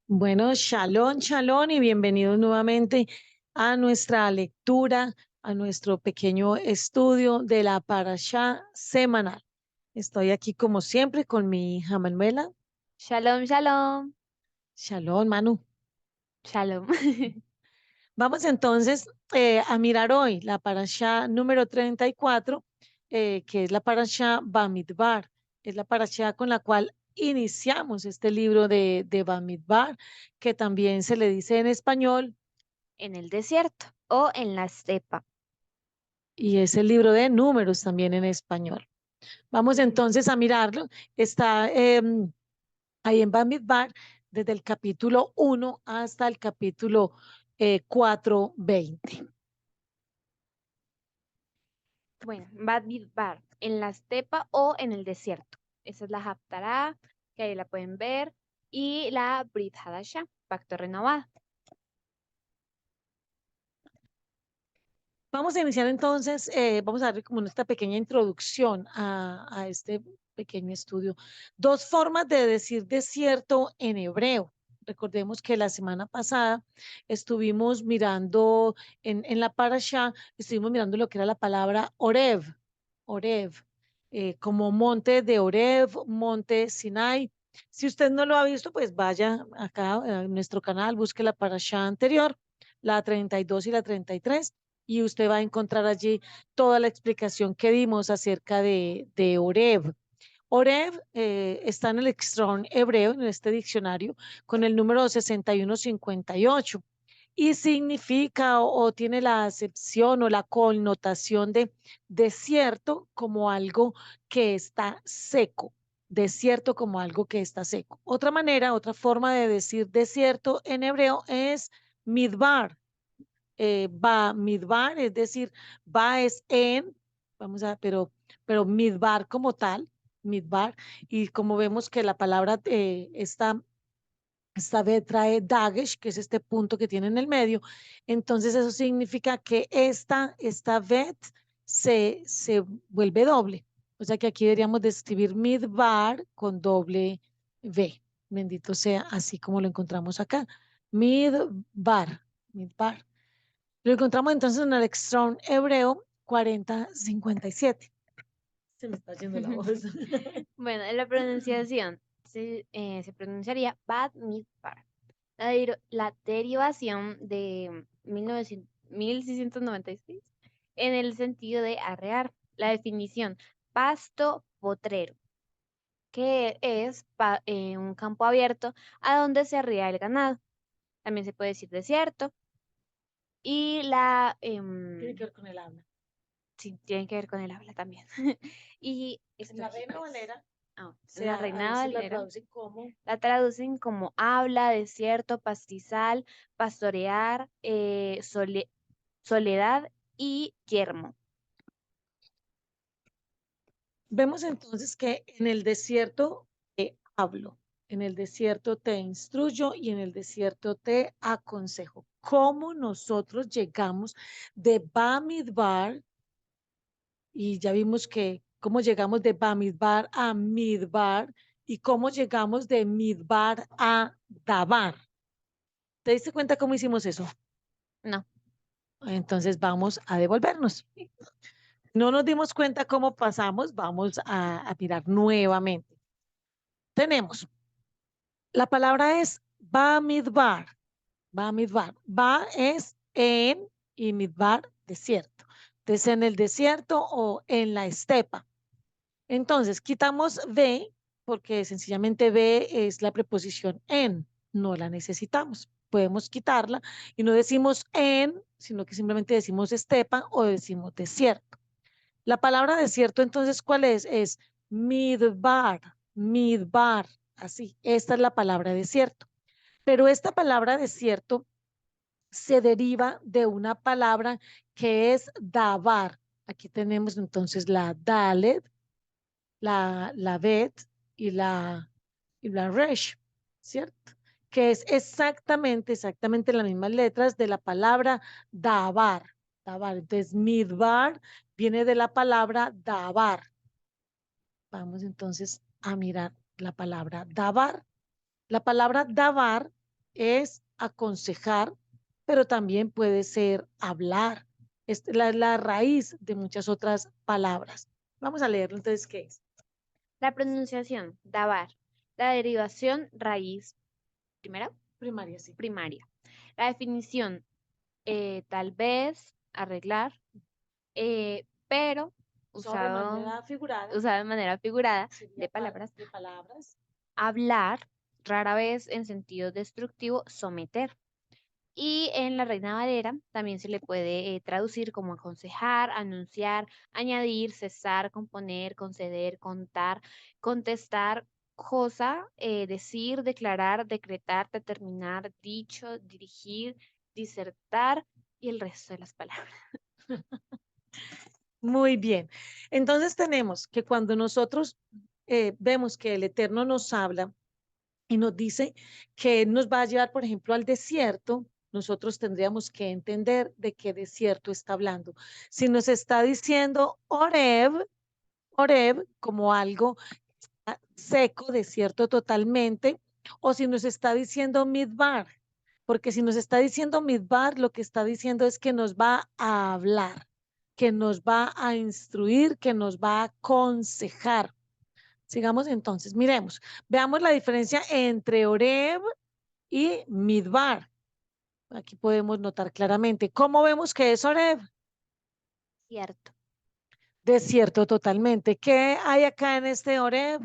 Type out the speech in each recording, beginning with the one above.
Bueno, shalom, shalom y bienvenidos nuevamente a nuestra lectura, a nuestro pequeño estudio de la parashá semanal. Estoy aquí como siempre con mi hija Manuela. Shalom, shalom, Shalom, Manu. shalom. Vamos entonces a mirar hoy la parashá número 34, que es la parashá Bamidbar. Es la parashá con la cual iniciamos este libro de Bamidbar, que también se le dice en español En el desierto o en la estepa. y es el libro de números también en español. Vamos entonces a mirarlo. Está ahí en Bamidbar desde el capítulo 1 hasta el capítulo 4:20. Bueno, Bad Midbar, en la estepa o en el desierto. Esa es la Haftarah, que ahí la pueden ver, y la Brit Hadashah, pacto renovado. Vamos a iniciar entonces, vamos a darle como esta pequeña introducción a este pequeño estudio. Dos formas de decir desierto en hebreo. Recordemos que la semana pasada estuvimos mirando en la parasha, estuvimos mirando lo que era la palabra Orev, Orev, como monte de Orev, monte Sinai. Si usted no lo ha visto, pues vaya acá a nuestro canal, busque la parasha anterior, la 32 y la 33 y usted va a encontrar allí toda la explicación que dimos acerca de Oreb. Oreb está en el Strong hebreo, en este diccionario, con el número 6158 y significa o tiene la acepción o la connotación de desierto como algo que está seco, desierto como algo que está seco. Otra manera, otra forma de decir desierto en hebreo es midbar, va midbar, es decir, va es en, vamos a, midbar como tal, midbar, y como vemos que la palabra esta vez trae dagesh, que es este punto que tiene en el medio, entonces eso significa que esta vez se vuelve doble. O sea que aquí deberíamos de escribir midbar con doble V. Bendito sea, así como lo encontramos acá. Midbar, midbar. Lo encontramos entonces en el Strong hebreo 4057. Se me está yendo la voz. Bueno, en la pronunciación se pronunciaría Bad Midbar. La derivación de 1696 en el sentido de arrear. La definición, pasto potrero, que es un campo abierto a donde se arría el ganado. También se puede decir desierto. Y Tiene que ver con el habla. sí, tiene que ver con el habla también. Y En esto la aquí, Reina pues, Valera, en la a Reina veces la Valera, traducen como, la traducen como habla, desierto, pastizal, pastorear, soledad y yermo. vemos entonces que en el desierto te hablo, en el desierto te instruyo y en el desierto te aconsejo. ¿Cómo nosotros llegamos de Bamidbar? Y ya vimos que cómo llegamos de Bamidbar a Midbar y cómo llegamos de Midbar a Dabar. ¿Te diste cuenta cómo hicimos eso? No, Entonces vamos a devolvernos. No nos dimos cuenta cómo pasamos, vamos a mirar nuevamente. Tenemos, la palabra es Bamidbar, Bamidbar. Ba es en y Midbar, desierto. Entonces, en el desierto o en la estepa. Entonces, quitamos de, porque sencillamente ve es la preposición en, no la necesitamos. Podemos quitarla y no decimos en, sino que simplemente decimos estepa o decimos desierto. La palabra desierto, entonces, ¿cuál es? Es midbar, midbar, así. Esta es la palabra desierto. Pero esta palabra desierto se deriva de una palabra que es dabar. Aquí tenemos entonces la dalet, la Bet y la Resh, ¿cierto? Que es exactamente las mismas letras de la palabra Dabar. Dabar. Entonces, Midbar viene de la palabra Dabar. Vamos entonces a mirar la palabra Dabar. La palabra Dabar es aconsejar, pero también puede ser hablar. Es la raíz de muchas otras palabras. Vamos a leerlo entonces, ¿qué es? La pronunciación, dabar. La derivación, raíz, primera, Primaria, sí. primaria. La definición, tal vez, arreglar, pero Usado de usado, manera figurada, usado de manera figurada sería de palabras. de palabras. Hablar, rara vez en sentido destructivo, someter. Y en la Reina Valera también se le puede traducir como aconsejar, anunciar, añadir, cesar, componer, conceder, contar, contestar, cosa, decir, declarar, decretar, determinar, dicho, dirigir, disertar y el resto de las palabras. Muy bien. Entonces tenemos que cuando nosotros vemos que el Eterno nos habla y nos dice que Él nos va a llevar, por ejemplo, al desierto, nosotros tendríamos que entender de qué desierto está hablando. Si nos está diciendo Oreb como algo seco, desierto totalmente, o si nos está diciendo Midbar, porque si nos está diciendo Midbar, lo que está diciendo es que nos va a hablar, que nos va a instruir, que nos va a aconsejar. Sigamos entonces, miremos, veamos la diferencia entre Oreb y Midbar. Aquí podemos notar claramente. ¿Cómo vemos que es Oreb? Cierto. Desierto totalmente. ¿Qué hay acá en este Oreb?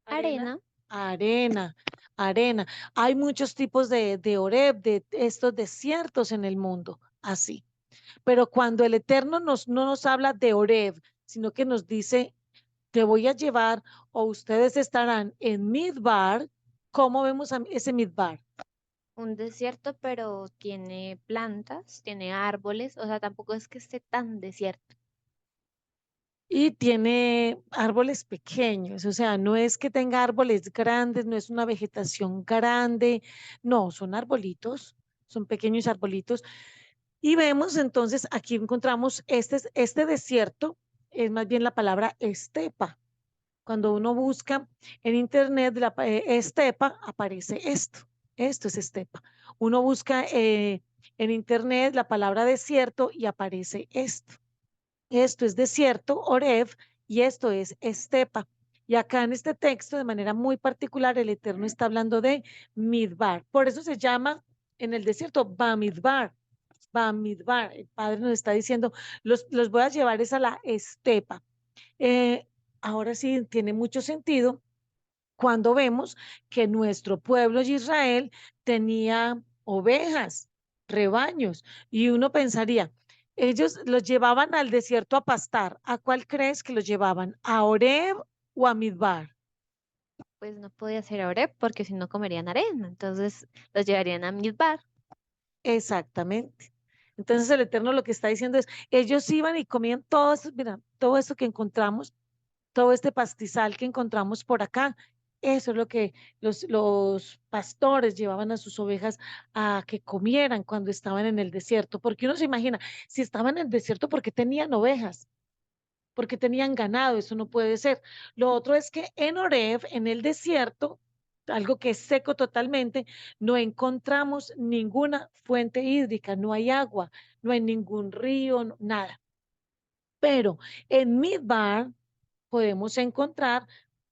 Arena. Arena, Arena, arena. Hay muchos tipos de Oreb, de estos desiertos en el mundo, así. Pero cuando el Eterno no nos habla de Oreb, sino que nos dice, te voy a llevar o ustedes estarán en Midbar, ¿cómo vemos ese Midbar? un desierto, pero tiene plantas, tiene árboles, o sea, tampoco es que esté tan desierto. Y tiene árboles pequeños, o sea, no es que tenga árboles grandes, no es una vegetación grande, no, son arbolitos, son pequeños arbolitos. Y vemos entonces, aquí encontramos este desierto, es más bien la palabra estepa. Cuando uno busca en internet estepa, aparece esto. Esto es estepa. Uno busca en internet la palabra desierto y aparece esto. Esto es desierto, Oreb, y esto es estepa. Y acá en este texto, de manera muy particular, el Eterno está hablando de Midbar. Por eso se llama en el desierto Bamidbar. Bamidbar. El Padre nos está diciendo, los voy a llevar es a la estepa. Eh, Ahora sí tiene mucho sentido cuando vemos que nuestro pueblo de Israel tenía ovejas, rebaños, y uno pensaría, ellos los llevaban al desierto a pastar. ¿A cuál crees que los llevaban? ¿A Oreb o a Midbar? Pues no podía ser Oreb porque si no comerían arena, entonces los llevarían a Midbar. Exactamente. Entonces el Eterno lo que está diciendo es, ellos iban y comían todo esto, mira, todo esto que encontramos, todo este pastizal que encontramos por acá. Eso es lo que los pastores llevaban a sus ovejas a que comieran cuando estaban en el desierto. Porque uno se imagina, si estaban en el desierto, ¿por qué tenían ovejas? Porque tenían ganado, eso no puede ser. Lo otro es que en Oreb, en el desierto, algo que es seco totalmente, no encontramos ninguna fuente hídrica, no hay agua, no hay ningún río, nada. Pero en Midbar podemos encontrar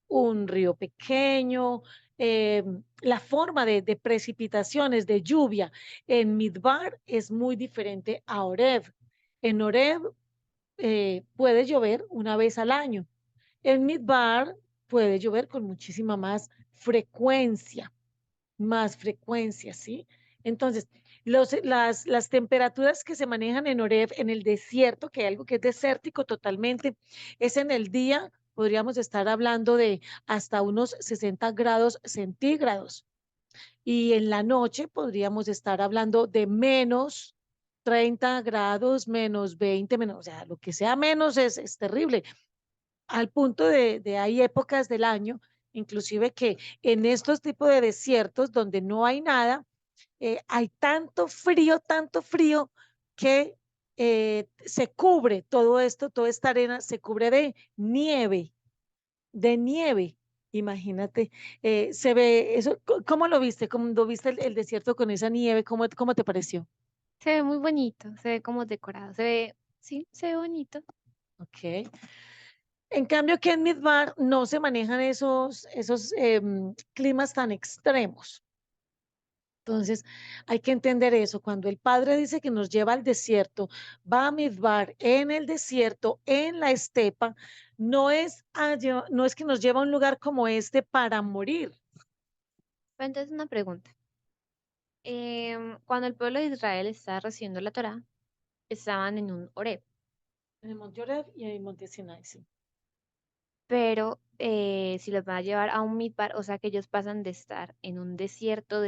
un río pequeño, la forma de precipitaciones, de lluvia en Midbar es muy diferente a Oreb. En Oreb puede llover una vez al año. En Midbar puede llover con muchísima más frecuencia, ¿sí? Entonces, las temperaturas que se manejan en Oreb, en el desierto, que hay algo que es desértico totalmente, es en el día, podríamos estar hablando de hasta unos 60 grados centígrados. Y en la noche podríamos estar hablando de menos 30 grados, menos 20, menos, o sea, lo que sea menos es terrible al punto de hay épocas del año, inclusive que en estos tipos de desiertos donde no hay nada, hay tanto frío que se cubre todo esto, toda esta arena se cubre de nieve, de nieve. Imagínate, se ve eso, ¿cómo lo viste? ¿Cómo lo viste el desierto con esa nieve? ¿Cómo te pareció? Se ve muy bonito, se ve como decorado, se ve, sí, se ve bonito. Ok. En cambio, que en Midbar no se manejan esos climas tan extremos. Entonces, hay que entender eso. Cuando el Padre dice que nos lleva al desierto, va a Midbar en el desierto, en la estepa, no es que nos lleva a un lugar como este para morir. Pero entonces una pregunta. Cuando el pueblo de Israel estaba recibiendo la Torá, estaban en un Horeb, En el Monte Oreb y en el Monte Sinai, sí. pero si los van a llevar a un midbar, o sea que ellos pasan de estar en un desierto,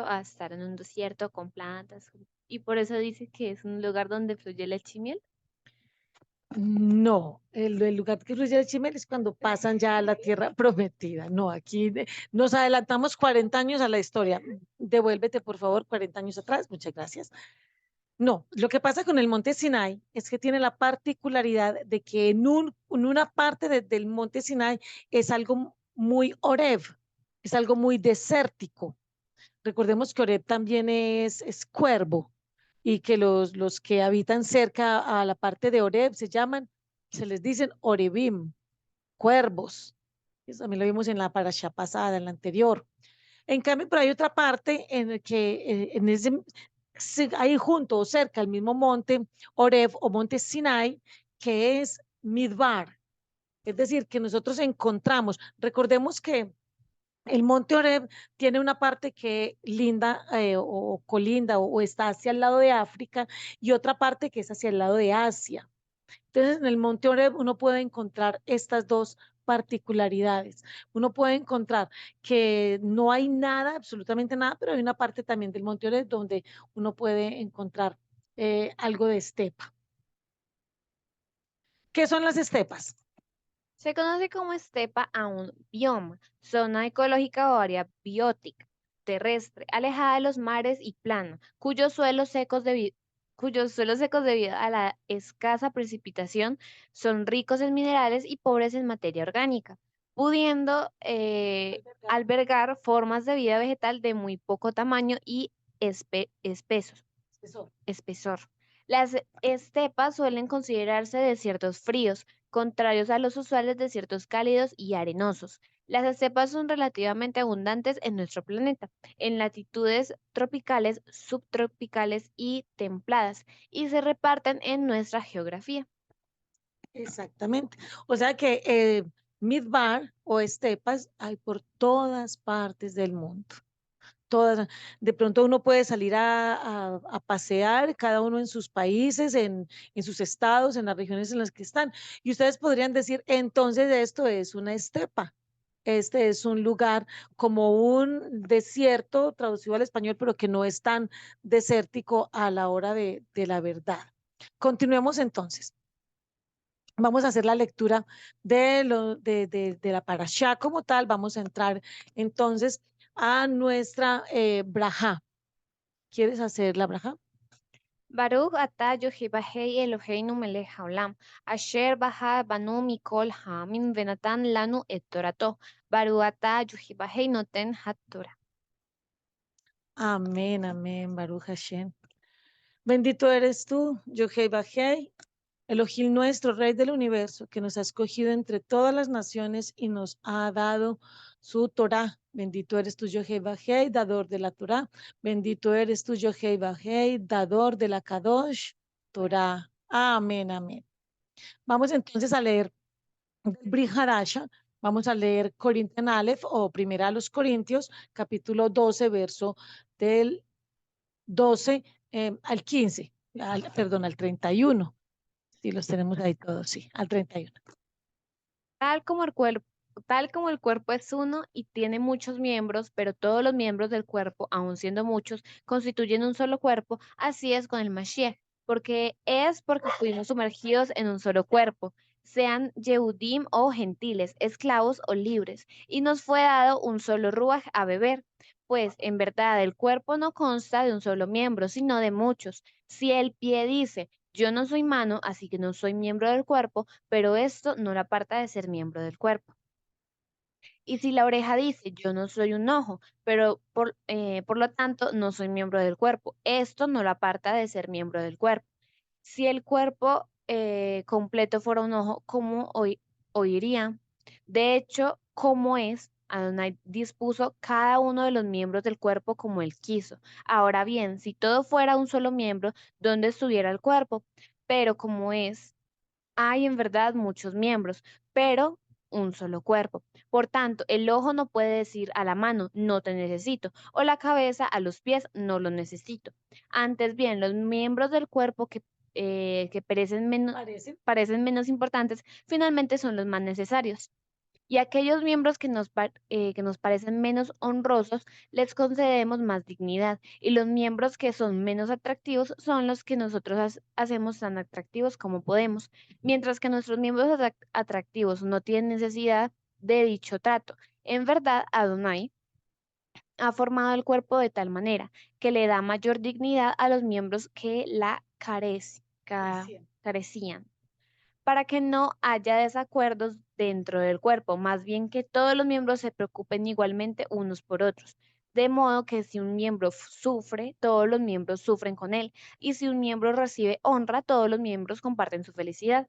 a estar en un desierto con plantas, y por eso dice que es un lugar donde fluye leche y miel. No, el lugar que fluye el Chimel es cuando pasan ya a la tierra prometida. No, nos adelantamos 40 años a la historia. Devuélvete, por favor, 40 años atrás. Muchas gracias. No, lo que pasa con el monte Sinai es que tiene la particularidad de que en una parte del monte Sinai es algo muy Oreb, es algo muy desértico. Recordemos que Oreb también es cuervo y que los que habitan cerca a la parte de Oreb se les dicen Orebim, cuervos. Eso también lo vimos en la parasha pasada, en la anterior. En cambio, pero hay otra parte en el que ahí junto o cerca al mismo monte Oreb o monte Sinai, que es Midbar. Es decir, que nosotros encontramos, recordemos que el monte Oreb tiene una parte que linda o colinda o está hacia el lado de África y otra parte que es hacia el lado de Asia. Entonces, en el monte Oreb uno puede encontrar estas dos particularidades. Uno puede encontrar que no hay nada, absolutamente nada, pero hay una parte también del monte Oreb donde uno puede encontrar algo de estepa. ¿Qué son las estepas? Se conoce como estepa a un bioma, zona ecológica o área biótica, terrestre, alejada de los mares y plano, cuyos suelos secos debido a la escasa precipitación son ricos en minerales y pobres en materia orgánica, pudiendo albergar formas de vida vegetal de muy poco tamaño y espesos Eso. espesor. Las estepas suelen considerarse desiertos fríos, contrarios a los usuales desiertos cálidos y arenosos. Las estepas son relativamente abundantes en nuestro planeta, en latitudes tropicales, subtropicales y templadas, y se reparten en nuestra geografía. Exactamente. O sea que Midbar o estepas hay por todas partes del mundo. Todas, de pronto uno puede salir a pasear, cada uno en sus países, en sus estados, en las regiones en las que están. Y ustedes podrían decir, entonces esto es una estepa. Este es un lugar como un desierto, traducido al español, pero que no es tan desértico a la hora de la verdad. Continuemos entonces. Vamos a hacer la lectura de la parashá como tal. Vamos a entrar entonces a nuestra braja. ¿Quieres hacer la braja? Baruch atah Yohevahei Eloheinu melech haolam, asher baha banu mikol ha'amim venatan lanu et torato. Baruch atah Yohevahei noten haTorah. Amén, amén, Baruch Hashem. Bendito eres tú, Yohei Bajei, Elohim nuestro, Rey del universo, que nos ha escogido entre todas las naciones y nos ha dado su Torah. Bendito eres tú, Yohei Bajei, dador de la Torah. Bendito eres tú, Yohei Bajei, dador de la Kadosh, Torah. Amén, amén. Vamos entonces a leer Brit Hadasha. Vamos a leer Corinthian Aleph o Primera a los Corintios, capítulo 12, verso del 12 al 15, perdón, al 31. Sí, los tenemos ahí todos, sí, al 31. Tal como el cuerpo, tal como el cuerpo es uno y tiene muchos miembros, pero todos los miembros del cuerpo, aun siendo muchos, constituyen un solo cuerpo, así es con el Mashiach, porque fuimos sumergidos en un solo cuerpo, sean Yehudim o gentiles, esclavos o libres, y nos fue dado un solo ruaj a beber. Pues en verdad el cuerpo no consta de un solo miembro, sino de muchos. Si el pie dice, yo no soy mano, así que no soy miembro del cuerpo, pero esto no la aparta de ser miembro del cuerpo. Y si la oreja dice, yo no soy un ojo, pero por lo tanto no soy miembro del cuerpo, esto no lo aparta de ser miembro del cuerpo. Si el cuerpo completo fuera un ojo, ¿cómo oiría? De hecho, ¿cómo es? Adonai dispuso cada uno de los miembros del cuerpo como él quiso. Ahora bien, si todo fuera un solo miembro, ¿dónde estuviera el cuerpo? Pero como es, hay en verdad muchos miembros, pero un solo cuerpo. Por tanto, el ojo no puede decir a la mano, no te necesito, o la cabeza a los pies, no lo necesito. Antes bien, los miembros del cuerpo que Parece. parecen menos importantes, finalmente son los más necesarios. Y aquellos miembros que nos parecen menos honrosos, les concedemos más dignidad. Y los miembros que son menos atractivos son los que nosotros hacemos tan atractivos como podemos. Mientras que nuestros miembros atractivos no tienen necesidad de dicho trato. En verdad, Adonai ha formado el cuerpo de tal manera que le da mayor dignidad a los miembros que Parecía. carecían para que no haya desacuerdos dentro del cuerpo, más bien que todos los miembros se preocupen igualmente unos por otros. De modo que si un miembro sufre, todos los miembros sufren con él, y si un miembro recibe honra, todos los miembros comparten su felicidad.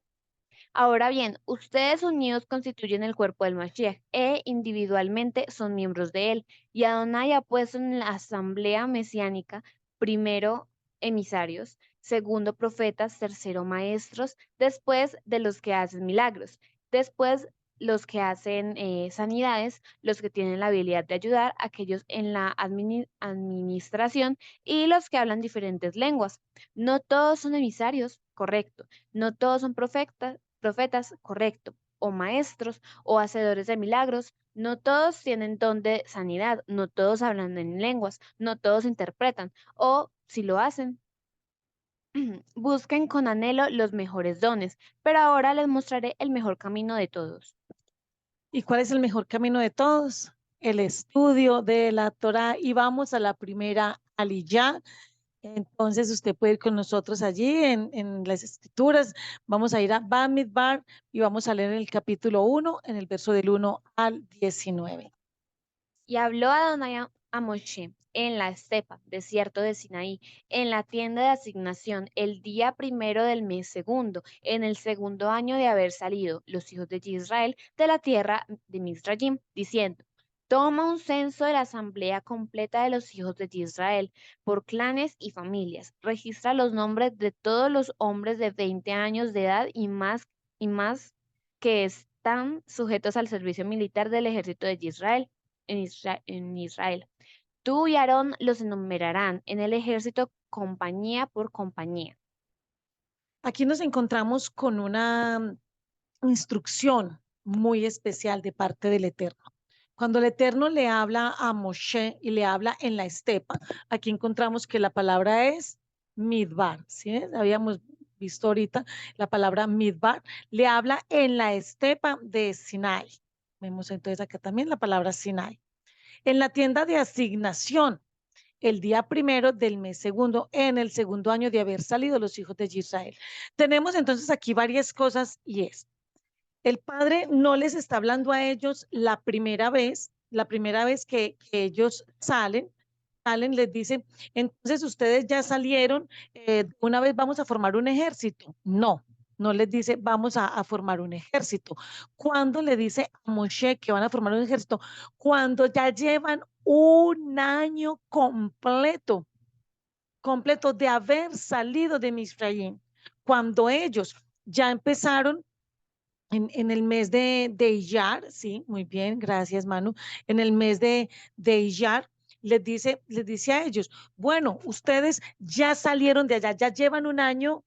Ahora bien, ustedes unidos constituyen el cuerpo del Mashiach e individualmente son miembros de él. Y Adonai ha puesto en la asamblea mesiánica, primero emisarios, segundo profetas, tercero maestros, después de los que hacen milagros, después los que hacen sanidades, los que tienen la habilidad de ayudar, aquellos en la administración y los que hablan diferentes lenguas. No todos son emisarios, correcto. No todos son profetas, correcto, o maestros, o hacedores de milagros. No todos tienen don de sanidad, no todos hablan en lenguas, no todos interpretan, o si lo hacen, busquen con anhelo los mejores dones, pero ahora les mostraré el mejor camino de todos. ¿Y cuál es el mejor camino de todos? El estudio de la Torá. Y vamos a la primera aliyá. Entonces usted puede ir con nosotros allí en las escrituras. Vamos a ir a Bamidbar y vamos a leer el capítulo 1, en el verso del 1 al 19. Y habló Adonai a Moshe en la estepa, desierto de Sinaí, en la tienda de asignación, el día primero del mes segundo, en el segundo año de haber salido los hijos de Israel de la tierra de Misraim, diciendo: Toma un censo de la asamblea completa de los hijos de Israel, por clanes y familias. Registra los nombres de todos los hombres de 20 años de edad y más que están sujetos al servicio militar del ejército de Israel en Israel. Tú y Aarón los enumerarán en el ejército compañía por compañía. Aquí nos encontramos con una instrucción muy especial de parte del Eterno. Cuando el Eterno le habla a Moshe y le habla en la estepa, aquí encontramos que la palabra es Midbar, ¿sí? Habíamos visto ahorita la palabra Midbar, le habla en la estepa de Sinai. Vemos entonces acá también la palabra Sinai. En la tienda de asignación, el día primero del mes segundo, en el segundo año de haber salido los hijos de Israel. Tenemos entonces aquí varias cosas y es, el padre no les está hablando a ellos la primera vez que ellos salen, les dice, entonces ustedes ya salieron, una vez vamos a formar un ejército. No, no les dice, vamos a formar un ejército. ¿Cuándo le dice a Moshe que van a formar un ejército? Cuando ya llevan un año completo de haber salido de Misraim. Cuando ellos ya empezaron en el mes de Iyar, sí, muy bien, gracias Manu, en el mes de Iyar, les dice a ellos, bueno, ustedes ya salieron de allá, ya llevan un año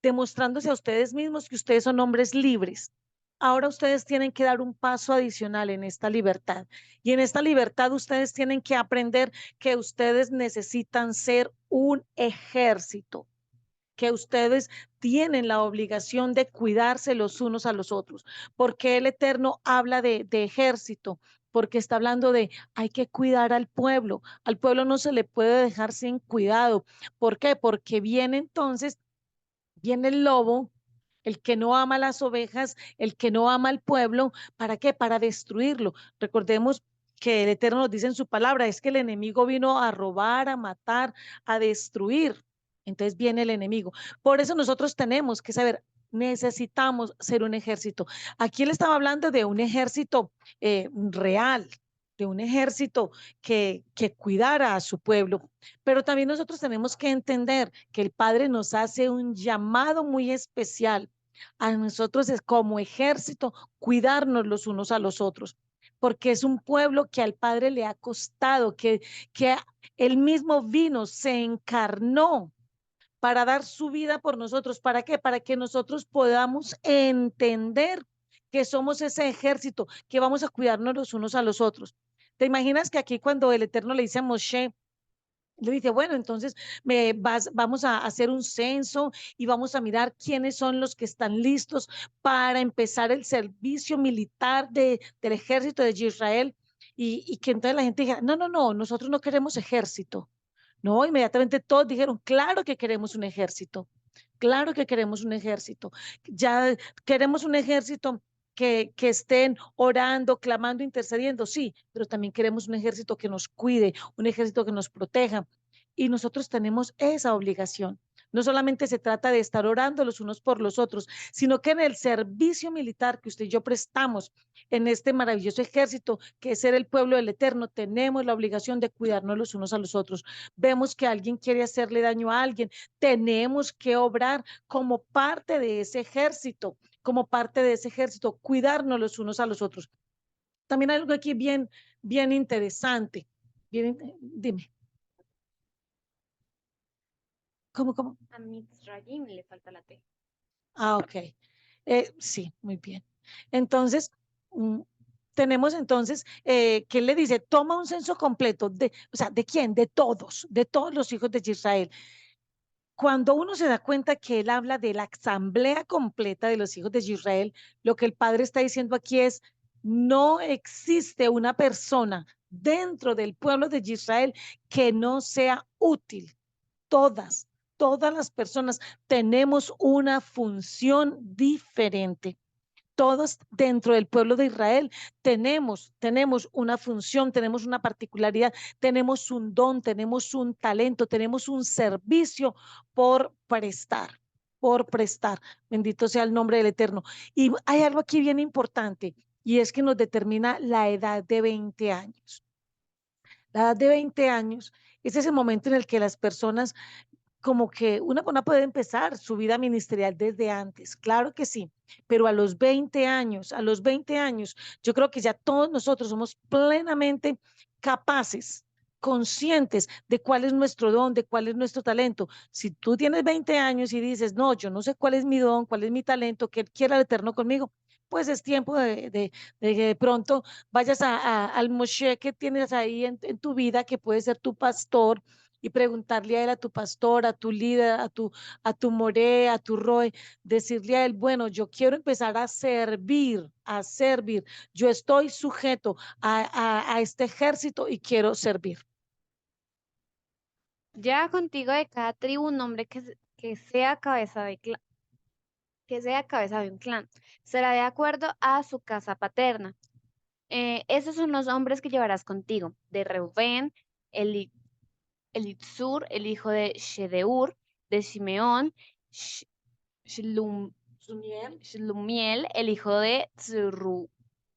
demostrándose a ustedes mismos que ustedes son hombres libres. Ahora ustedes tienen que dar un paso adicional en esta libertad. Y en esta libertad ustedes tienen que aprender que ustedes necesitan ser un ejército, que ustedes tienen la obligación de cuidarse los unos a los otros. Porque el Eterno habla de ejército, porque está hablando de hay que cuidar al pueblo no se le puede dejar sin cuidado. ¿Por qué? Porque viene entonces, viene el lobo, El que no ama las ovejas, el que no ama al pueblo, ¿para qué? Para destruirlo. Recordemos que el Eterno nos dice en su palabra, es que el enemigo vino a robar, a matar, a destruir. Entonces viene el enemigo. Por eso nosotros tenemos que saber, necesitamos ser un ejército. Aquí él estaba hablando de un ejército real, de un ejército que cuidara a su pueblo. Pero también nosotros tenemos que entender que el Padre nos hace un llamado muy especial a nosotros es como ejército cuidarnos los unos a los otros, porque es un pueblo que al Padre le ha costado, que él mismo vino, se encarnó para dar su vida por nosotros. ¿Para qué? Para que nosotros podamos entender que somos ese ejército, que vamos a cuidarnos los unos a los otros. ¿Te imaginas que aquí cuando el Eterno le dice a Moshe, le dice, bueno, entonces vamos a hacer un censo y vamos a mirar quiénes son los que están listos para empezar el servicio militar del ejército de Israel y que entonces la gente dijera, no, no, no, nosotros no queremos ejército. No, inmediatamente todos dijeron, claro que queremos un ejército, claro que queremos un ejército. Ya queremos un ejército que estén orando, clamando, intercediendo, sí, pero también queremos un ejército que nos cuide, un ejército que nos proteja. Y nosotros tenemos esa obligación. No solamente se trata de estar orando los unos por los otros, sino que en el servicio militar que usted y yo prestamos en este maravilloso ejército que es ser el pueblo del Eterno, tenemos la obligación de cuidarnos los unos a los otros. Vemos que alguien quiere hacerle daño a alguien, tenemos que obrar como parte de ese ejército, como parte de ese ejército, cuidarnos los unos a los otros. También hay algo aquí bien interesante. Dime, ¿cómo? A Mitzrayim le falta la T. Ah, ok. Sí, muy bien. Entonces, mm, tenemos entonces, ¿qué le dice? Toma un censo completo o sea, ¿de quién? De todos los hijos de Israel. Cuando uno se da cuenta que él habla de la asamblea completa de los hijos de Israel, lo que el padre está diciendo aquí es, no existe una persona dentro del pueblo de Israel que no sea útil. Todas, todas las personas tenemos una función diferente. Todos dentro del pueblo de Israel tenemos una función, tenemos una particularidad, tenemos un don, tenemos un talento, tenemos un servicio por prestar, por prestar. Bendito sea el nombre del Eterno. Y hay algo aquí bien importante y es que nos determina la edad de 20 años. La edad de 20 años es ese momento en el que las personas como que una persona puede empezar su vida ministerial desde antes, claro que sí, pero a los 20 años, yo creo que ya todos nosotros somos plenamente capaces, conscientes de cuál es nuestro don, de cuál es nuestro talento. Si tú tienes 20 años y dices, no, yo no sé cuál es mi don, cuál es mi talento, que quiera el Eterno conmigo, pues es tiempo de que de pronto vayas al Moshe que tienes ahí en tu vida, que puede ser tu pastor, y preguntarle a él, a tu pastor, a tu líder, a tu moré, a tu roe, decirle a él, bueno, yo quiero empezar a servir, a servir. Yo estoy sujeto a este ejército y quiero servir. Ya contigo de cada tribu un hombre que sea cabeza que sea cabeza de un clan. Será de acuerdo a su casa paterna. Esos son los hombres que llevarás contigo. De Reubén, Eli, Elitzur, el hijo de Shedeur, de Simeón, Sh- Shlum- Suniel, Shlumiel, el hijo de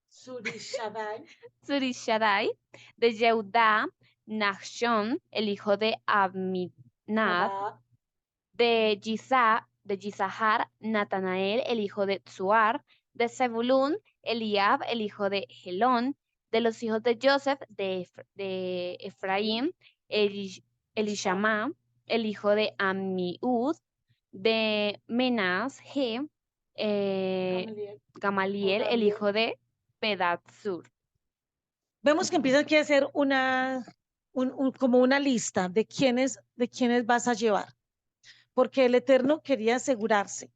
Surishadai, Surishadai, de Yehudá, Nachshon, el hijo de Aminad, Nadab, de Yisahar, Natanael, el hijo de Tsuar, de Zebulún, Eliab, el hijo de Helón, de los hijos de Joseph, de Efraín, Isham, Elishama, el hijo de Amiud, de Menashe, eh, Gamaliel, o Gamaliel, el Gabriel. hijo de Pedatsur. Vemos que empieza aquí a hacer como una lista de quiénes vas a llevar. Porque el Eterno quería asegurarse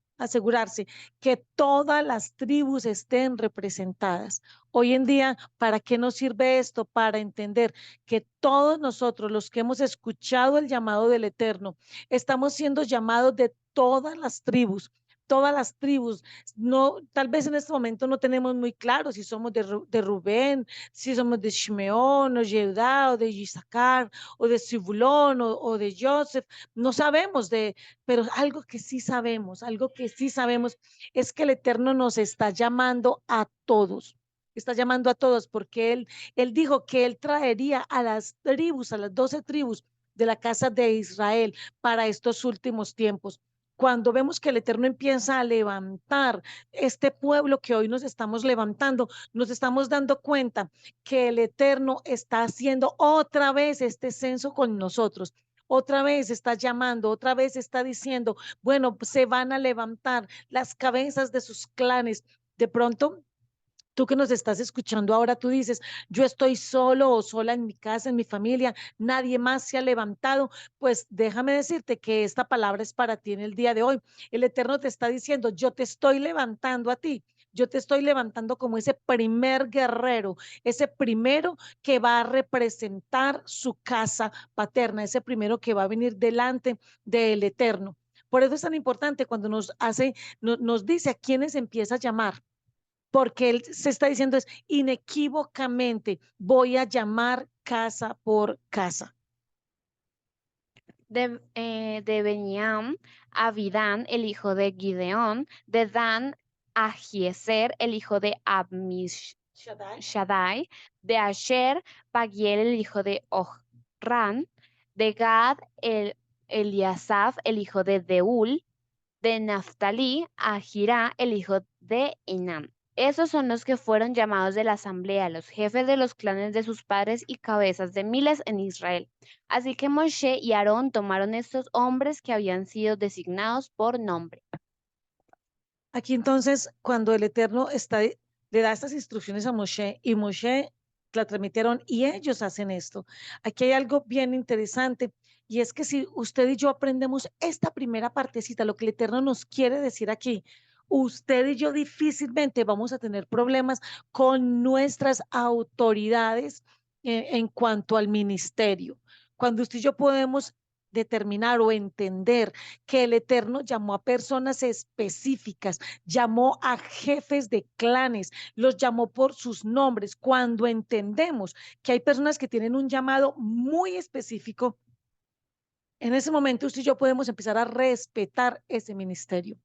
que todas las tribus estén representadas. Hoy en día, ¿para qué nos sirve esto? Para entender que todos nosotros, los que hemos escuchado el llamado del Eterno, estamos siendo llamados de todas las tribus. todas las tribus. No, tal vez en este momento no tenemos muy claro si somos de Rubén, si somos de Shimeón, o Yehudá, o de Isaacar, o de Zebulón, o de Joseph. No sabemos pero algo que sí sabemos es que el Eterno nos está llamando a todos. Está llamando a todos porque él dijo que él traería a las tribus, a las 12 tribus de la casa de Israel para estos últimos tiempos. Cuando vemos que el Eterno empieza a levantar este pueblo que hoy nos estamos levantando, nos estamos dando cuenta que el Eterno está haciendo otra vez este censo con nosotros. Otra vez está llamando, otra vez está diciendo, bueno, se van a levantar las cabezas de sus clanes. De pronto, tú que nos estás escuchando ahora, tú dices, yo estoy solo o sola en mi casa, en mi familia, nadie más se ha levantado. Pues déjame decirte que esta palabra es para ti en el día de hoy. El Eterno te está diciendo, yo te estoy levantando a ti. Yo te estoy levantando como ese primer guerrero, ese primero que va a representar su casa paterna, ese primero que va a venir delante del Eterno. Por eso es tan importante cuando nos dice a quiénes empieza a llamar, porque él se está diciendo es inequívocamente voy a llamar casa por casa. De Beniam, Abidán, el hijo de Gideón; de Dan, Ahiezer, el hijo de Shaddai; de Asher, Pagiel, el hijo de Ohran; de Gad, Eliasaf, el hijo de Deul; de Naftali, Ahira, el hijo de Enam. Esos son los que fueron llamados de la asamblea, los jefes de los clanes de sus padres y cabezas de miles en Israel. Así que Moshe y Aarón tomaron estos hombres que habían sido designados por nombre. Aquí entonces, cuando el Eterno le da estas instrucciones a Moshe y Moshe la transmitieron y ellos hacen esto. Aquí hay algo bien interesante y es que si usted y yo aprendemos esta primera partecita, lo que el Eterno nos quiere decir aquí, usted y yo difícilmente vamos a tener problemas con nuestras autoridades en cuanto al ministerio. Cuando usted y yo podemos determinar o entender que el Eterno llamó a personas específicas, llamó a jefes de clanes, los llamó por sus nombres. Cuando entendemos que hay personas que tienen un llamado muy específico, en ese momento usted y yo podemos empezar a respetar ese ministerio.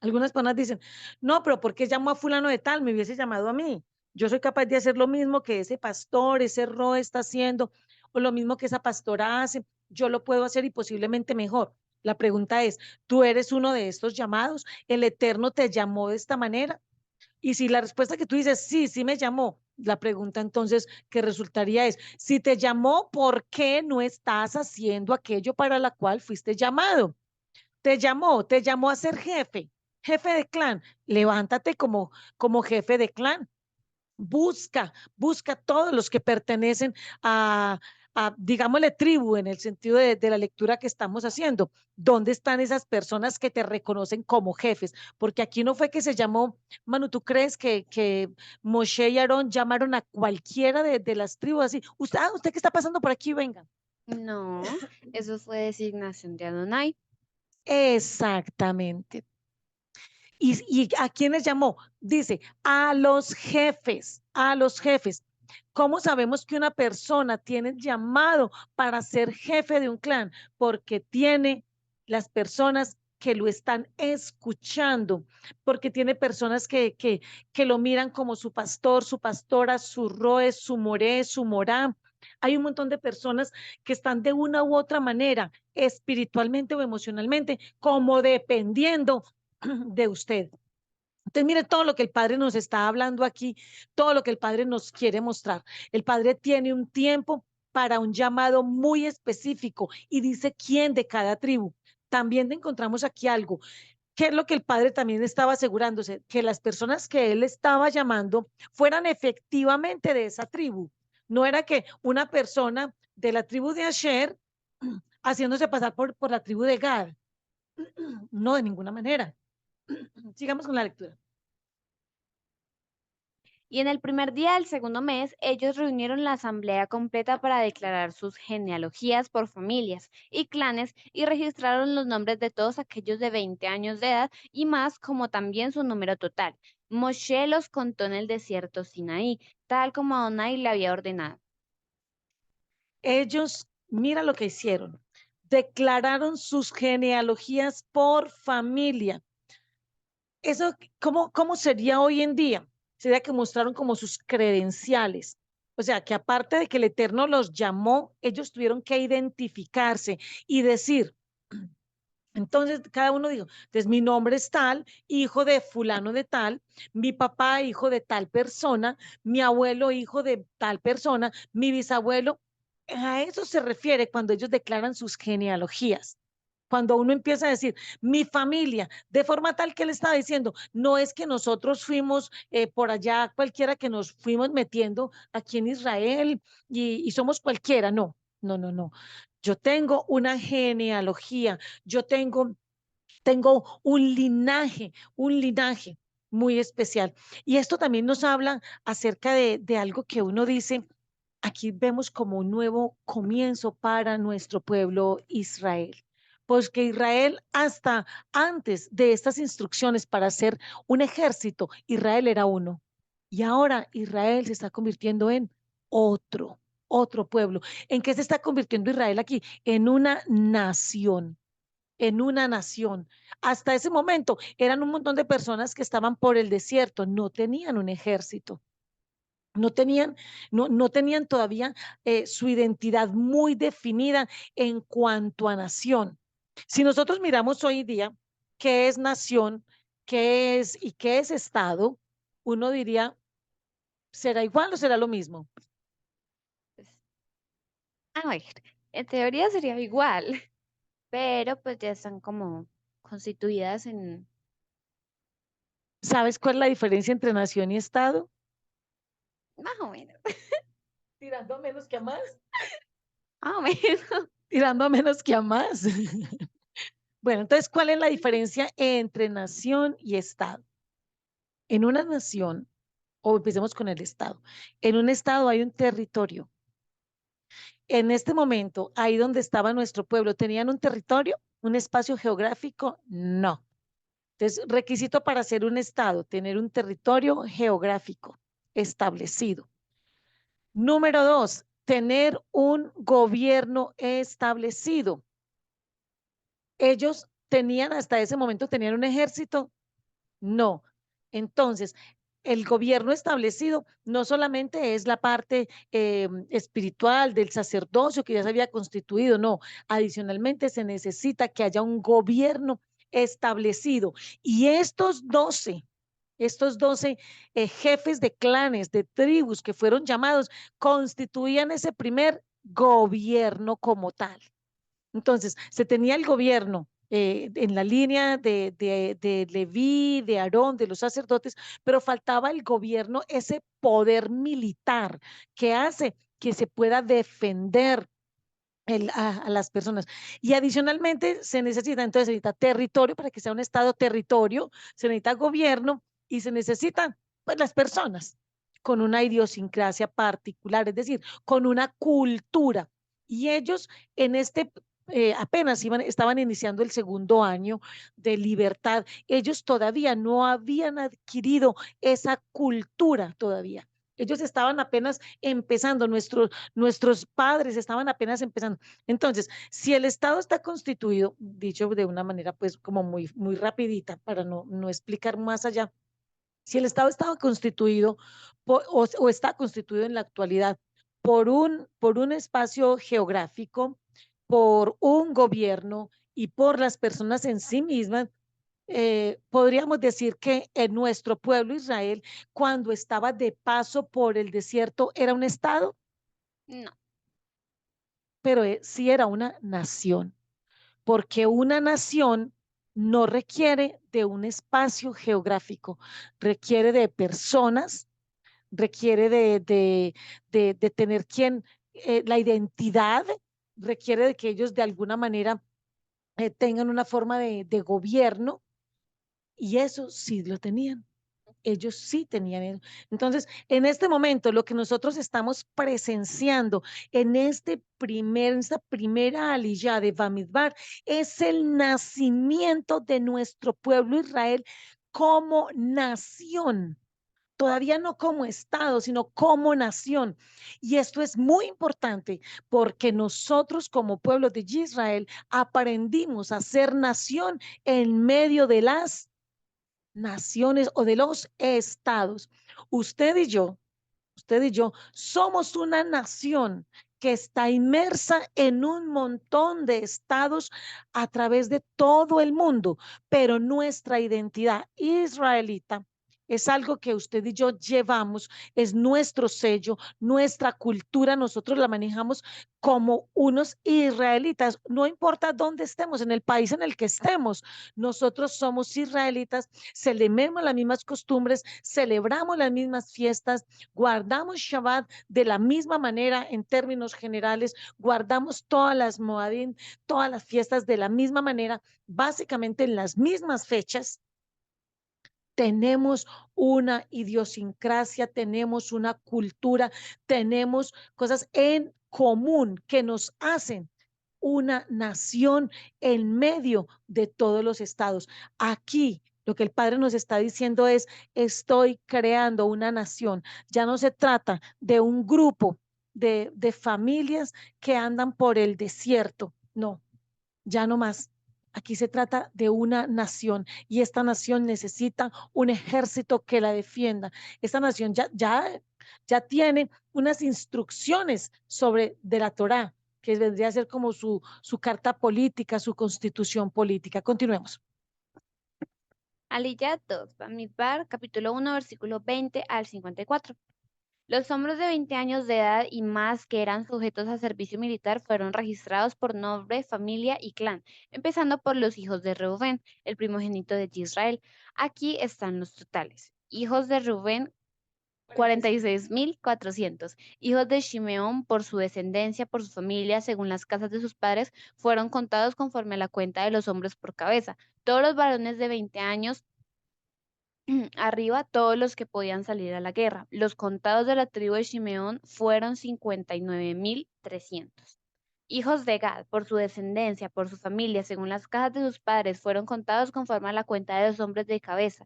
Algunas personas dicen, no, pero ¿por qué llamó a fulano de tal? Me hubiese llamado a mí. Yo soy capaz de hacer lo mismo que ese pastor, ese ro está haciendo, o lo mismo que esa pastora hace. Yo lo puedo hacer y posiblemente mejor. La pregunta es, ¿tú eres uno de estos llamados? ¿El Eterno te llamó de esta manera? Y si la respuesta que tú dices, sí, sí me llamó, la pregunta entonces que resultaría es, si te llamó, ¿por qué no estás haciendo aquello para la cual fuiste llamado? Te llamó a ser jefe, jefe de clan. Levántate como jefe de clan. Busca todos los que pertenecen digámosle, tribu, en el sentido de la lectura que estamos haciendo. ¿Dónde están esas personas que te reconocen como jefes? Porque aquí no fue que se llamó, Manu, ¿tú crees que Moshe y Aarón llamaron a cualquiera de las tribus así? Usted que está pasando por aquí, venga. No, eso fue designación de Adonai. Exactamente. ¿Y a quiénes llamó? Dice, a los jefes, a los jefes. ¿Cómo sabemos que una persona tiene llamado para ser jefe de un clan? Porque tiene las personas que lo están escuchando, porque tiene personas que lo miran como su pastor, su pastora, su roe, su moré, su morá. Hay un montón de personas que están de una u otra manera, espiritualmente o emocionalmente, como dependiendo de usted. Entonces, mire todo lo que el Padre nos está hablando aquí, todo lo que el Padre nos quiere mostrar. El Padre tiene un tiempo para un llamado muy específico y dice quién de cada tribu. También encontramos aquí algo. ¿Qué es lo que el Padre también estaba asegurándose? Que las personas que él estaba llamando fueran efectivamente de esa tribu. No era que una persona de la tribu de Asher haciéndose pasar por la tribu de Gad. No, de ninguna manera. Sigamos con la lectura. Y en el primer día del segundo mes, ellos reunieron la asamblea completa para declarar sus genealogías por familias y clanes y registraron los nombres de todos aquellos de 20 años de edad y más, como también su número total. Moshe los contó en el desierto Sinaí, tal como Adonai le había ordenado. Ellos, mira lo que hicieron, declararon sus genealogías por familia. Eso, ¿cómo sería hoy en día? Sería que mostraron como sus credenciales. O sea, que aparte de que el Eterno los llamó, ellos tuvieron que identificarse y decir, entonces cada uno dijo, entonces mi nombre es tal, hijo de fulano de tal, mi papá hijo de tal persona, mi abuelo hijo de tal persona, mi bisabuelo. A eso se refiere cuando ellos declaran sus genealogías. Cuando uno empieza a decir, mi familia, de forma tal que él está diciendo, no es que nosotros fuimos por allá, cualquiera que nos fuimos metiendo aquí en Israel y somos cualquiera, no, no, no, no. Yo tengo una genealogía, yo tengo un linaje muy especial. Y esto también nos habla acerca de algo que uno dice, aquí vemos como un nuevo comienzo para nuestro pueblo Israel. Pues que Israel hasta antes de estas instrucciones para hacer un ejército, Israel era uno. Y ahora Israel se está convirtiendo en otro, otro pueblo. ¿En qué se está convirtiendo Israel aquí? En una nación, en una nación. Hasta ese momento eran un montón de personas que estaban por el desierto, no tenían un ejército, no tenían, no tenían todavía su identidad muy definida en cuanto a nación. Si nosotros miramos hoy día qué es nación, qué es y qué es Estado, uno diría, ¿será igual o será lo mismo? Pues, a ver, en teoría sería igual, pero pues ya están como constituidas en ¿Sabes cuál es la diferencia entre nación y Estado? más o menos, Tirando a menos que a más, más o menos. tirando a menos que a más. Bueno, entonces, ¿cuál es la diferencia entre nación y Estado? En una nación, o empecemos con el Estado, en un Estado hay un territorio. En este momento, ahí donde estaba nuestro pueblo, ¿tenían un territorio, un espacio geográfico? No. Entonces, requisito para ser un Estado, tener un territorio geográfico establecido. Número dos, tener un gobierno establecido. Ellos tenían, hasta ese momento, tenían un ejército. No. Entonces, el gobierno establecido no solamente es la parte espiritual del sacerdocio que ya se había constituido, no. Adicionalmente, se necesita que haya un gobierno establecido. Y estos doce jefes de clanes, de tribus que fueron llamados, constituían ese primer gobierno como tal. Entonces, se tenía el gobierno en la línea de Leví, de Aarón, de los sacerdotes, pero faltaba el gobierno, ese poder militar que hace que se pueda defender a las personas. Y adicionalmente se necesita, entonces se necesita territorio para que sea un estado territorio, se necesita gobierno y se necesitan pues las personas con una idiosincrasia particular, es decir, con una cultura. Y ellos en apenas estaban iniciando el segundo año de libertad, ellos todavía no habían adquirido esa cultura todavía. Ellos estaban apenas empezando, nuestros padres estaban apenas empezando. Entonces, si el Estado está constituido, dicho de una manera pues como muy, muy rapidita para no explicar más allá, si el Estado estaba constituido o está constituido en la actualidad por un espacio geográfico, por un gobierno y por las personas en sí mismas, podríamos decir que en nuestro pueblo Israel, cuando estaba de paso por el desierto, era un Estado, No, pero sí era una nación, porque una nación no requiere de un espacio geográfico, requiere de personas, requiere de tener la identidad, requiere de que ellos de alguna manera tengan una forma de gobierno y eso sí lo tenían. Ellos sí tenían eso. Entonces, en este momento, lo que nosotros estamos presenciando en esta primera aliyá de Bamidbar, es el nacimiento de nuestro pueblo Israel como nación. Todavía no como Estado, sino como nación. Y esto es muy importante porque nosotros como pueblo de Israel aprendimos a ser nación en medio de las naciones o de los estados. Usted y yo, usted y yo somos una nación que está inmersa en un montón de estados a través de todo el mundo, pero nuestra identidad israelita es algo que usted y yo llevamos, es nuestro sello, nuestra cultura, nosotros la manejamos como unos israelitas, no importa dónde estemos, en el país en el que estemos, nosotros somos israelitas, celebramos las mismas costumbres, celebramos las mismas fiestas, guardamos Shabbat de la misma manera en términos generales, guardamos todas las Moadim, todas las fiestas de la misma manera, básicamente en las mismas fechas. Tenemos una idiosincrasia, tenemos una cultura, tenemos cosas en común que nos hacen una nación en medio de todos los estados. Aquí lo que el Padre nos está diciendo es, estoy creando una nación. Ya no se trata de un grupo de familias que andan por el desierto. No, ya no más. Aquí se trata de una nación y esta nación necesita un ejército que la defienda. Esta nación ya tiene unas instrucciones sobre de la Torá, que vendría a ser como su carta política, su constitución política. Continuemos. Aliyah 2, Bamidbar, capítulo 1, versículo 20 al 54. Los hombres de 20 años de edad y más que eran sujetos a servicio militar fueron registrados por nombre, familia y clan, empezando por los hijos de Reubén, el primogénito de Israel. Aquí están los totales. Hijos de Reubén, 46.400. Hijos de Shimeón, por su descendencia, por su familia, según las casas de sus padres, fueron contados conforme a la cuenta de los hombres por cabeza. Todos los varones de 20 años arriba, todos los que podían salir a la guerra. Los contados de la tribu de Shimeón fueron 59.300. Hijos de Gad, por su descendencia, por su familia, según las casas de sus padres, fueron contados conforme a la cuenta de los hombres de cabeza.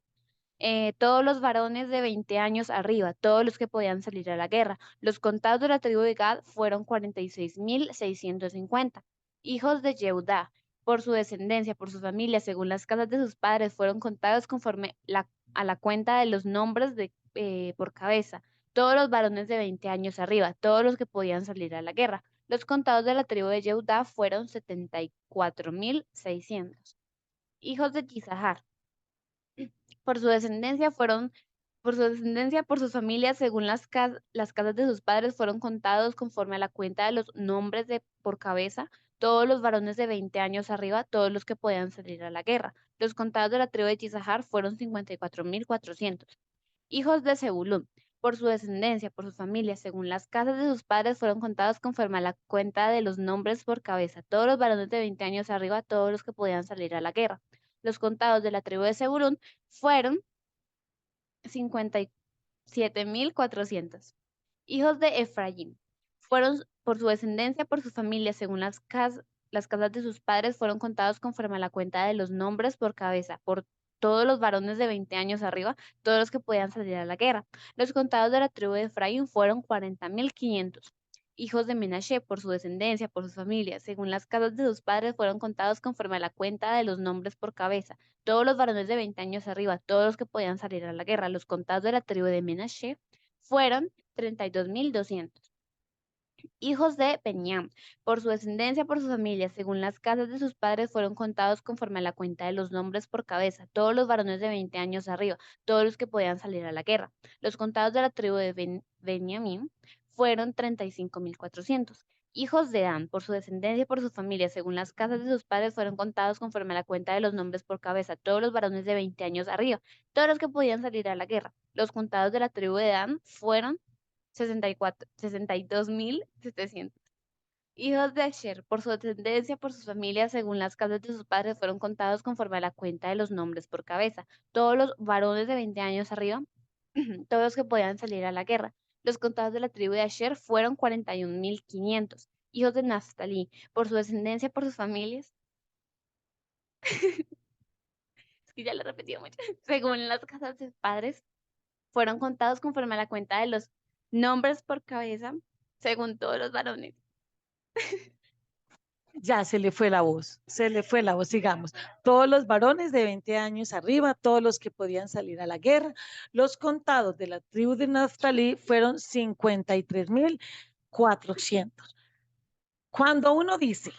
Todos los varones de 20 años arriba, todos los que podían salir a la guerra. Los contados de la tribu de Gad fueron 46.650. Hijos de Jehudá, por su descendencia, por su familia, según las casas de sus padres, fueron contados conforme a la cuenta de los nombres por cabeza. Todos los varones de 20 años arriba, todos los que podían salir a la guerra. Los contados de la tribu de Jehudá fueron 74.600. Hijos de Isahar, por su descendencia por sus familias, según las casas de sus padres, fueron contados conforme a la cuenta de los nombres por cabeza, todos los varones de 20 años arriba, todos los que podían salir a la guerra. Los contados de la tribu de Isahar fueron 54.400. Hijos de Zebulún, por su descendencia, por sus familias, según las casas de sus padres, fueron contados conforme a la cuenta de los nombres por cabeza, todos los varones de 20 años arriba, todos los que podían salir a la guerra. Los contados de la tribu de Zebulún fueron 57.400. Hijos de Efraín fueron por su descendencia, por su familia, según las casas de sus padres, fueron contados conforme a la cuenta de los nombres por cabeza, por todos los varones de 20 años arriba, todos los que podían salir a la guerra. Los contados de la tribu de Efraín fueron 40.500. Hijos de Menashe, por su descendencia, por sus familias, según las casas de sus padres, fueron contados conforme a la cuenta de los nombres por cabeza, todos los varones de 20 años arriba, todos los que podían salir a la guerra. Los contados de la tribu de Menashe fueron 32.200. Hijos de Peñam, por su descendencia, por sus familias, según las casas de sus padres, fueron contados conforme a la cuenta de los nombres por cabeza, todos los varones de 20 años arriba, todos los que podían salir a la guerra. Los contados de la tribu de Benjamín fueron 35.400. Hijos de Dan, por su descendencia y por su familia, según las casas de sus padres, fueron contados conforme a la cuenta de los nombres por cabeza, todos los varones de 20 años arriba, todos los que podían salir a la guerra. Los contados de la tribu de Dan fueron 62.700. Hijos de Asher, por su descendencia, por sus familias, según las casas de sus padres, fueron contados conforme a la cuenta de los nombres por cabeza. Todos los varones de 20 años arriba, todos los que podían salir a la guerra. Los contados de la tribu de Asher fueron 41.500. Hijos de Naftali, por su descendencia, por sus familias. Es que ya lo he repetido mucho. Según las casas de sus padres, fueron contados conforme a la cuenta de los nombres por cabeza, según todos los varones. Ya se le fue la voz, sigamos. Todos los varones de 20 años arriba, todos los que podían salir a la guerra, los contados de la tribu de Naftali fueron 53.400. Cuando uno dice,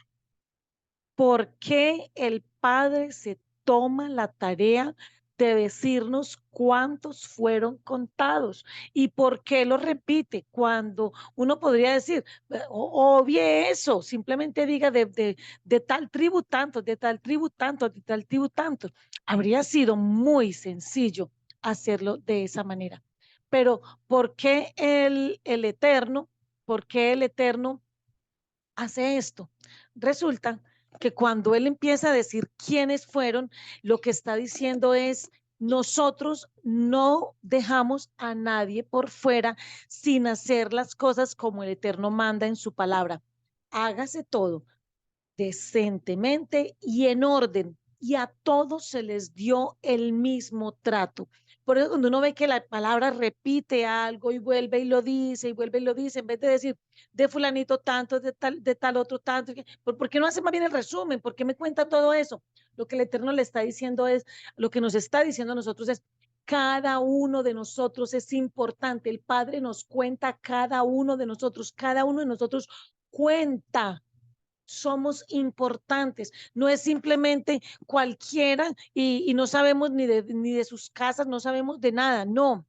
¿por qué el Padre se toma la tarea de decirnos cuántos fueron contados? ¿Y por qué lo repite? Cuando uno podría decir, obvie eso, simplemente diga de tal tribu tantos, de tal tribu tantos, de tal tribu tantos. Habría sido muy sencillo hacerlo de esa manera. Pero ¿por qué el Eterno? ¿Por qué el Eterno hace esto? Resulta que cuando él empieza a decir quiénes fueron, lo que está diciendo es, nosotros no dejamos a nadie por fuera sin hacer las cosas como el Eterno manda en su palabra. Hágase todo decentemente y en orden, y a todos se les dio el mismo trato. Por eso cuando uno ve que la palabra repite algo y vuelve y lo dice y vuelve y lo dice, en vez de decir de fulanito tanto, de tal otro tanto, ¿por qué no hace más bien el resumen? ¿Por qué me cuenta todo eso? Lo que el Eterno le está diciendo es, lo que nos está diciendo a nosotros es, cada uno de nosotros es importante. El Padre nos cuenta cada uno de nosotros, cada uno de nosotros cuenta, somos importantes, no es simplemente cualquiera y no sabemos ni de sus casas, no sabemos de nada, no,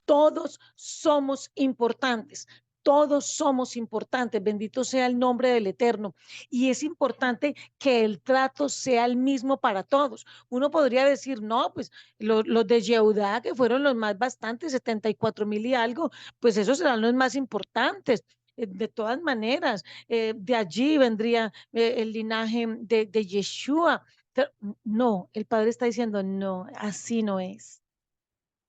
todos somos importantes. Todos somos importantes, bendito sea el nombre del Eterno. Y es importante que el trato sea el mismo para todos. Uno podría decir, no, pues los de Yehudá, que fueron los más bastantes, 74.000 y algo, pues esos serán los más importantes. De todas maneras, de allí vendría el linaje de Yeshua. Pero, no, el Padre está diciendo, no, así no es,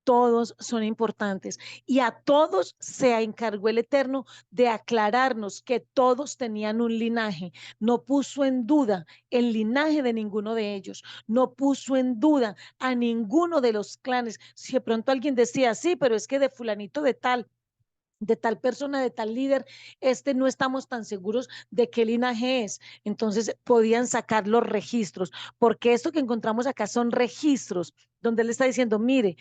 todos son importantes y a todos se encargó el Eterno de aclararnos que todos tenían un linaje. No puso en duda el linaje de ninguno de ellos, no puso en duda a ninguno de los clanes. Si de pronto alguien decía, sí, pero es que de fulanito de tal persona, de tal líder, no estamos tan seguros de qué linaje es. Entonces podían sacar los registros, porque esto que encontramos acá son registros, donde él está diciendo, mire,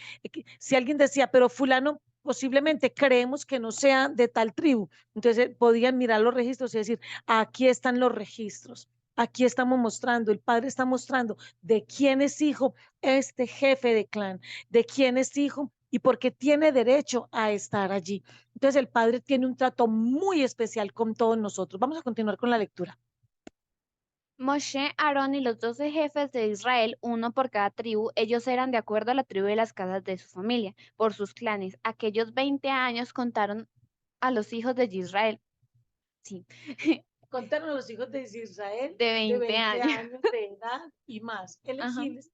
si alguien decía, pero fulano posiblemente creemos que no sea de tal tribu, entonces podían mirar los registros y decir, aquí están los registros. Aquí estamos mostrando, el padre está mostrando de quién es hijo este jefe de clan, de quién es hijo y por qué tiene derecho a estar allí. Entonces el Padre tiene un trato muy especial con todos nosotros. Vamos a continuar con la lectura. Moshe, Aarón y los 12 jefes de Israel, uno por cada tribu, ellos eran de acuerdo a la tribu de las casas de su familia, por sus clanes. Aquellos 20 años contaron a los hijos de Israel. Sí, Contaron a los hijos de Israel de de 20 20 años. años de edad y más, Ajá. elegibles,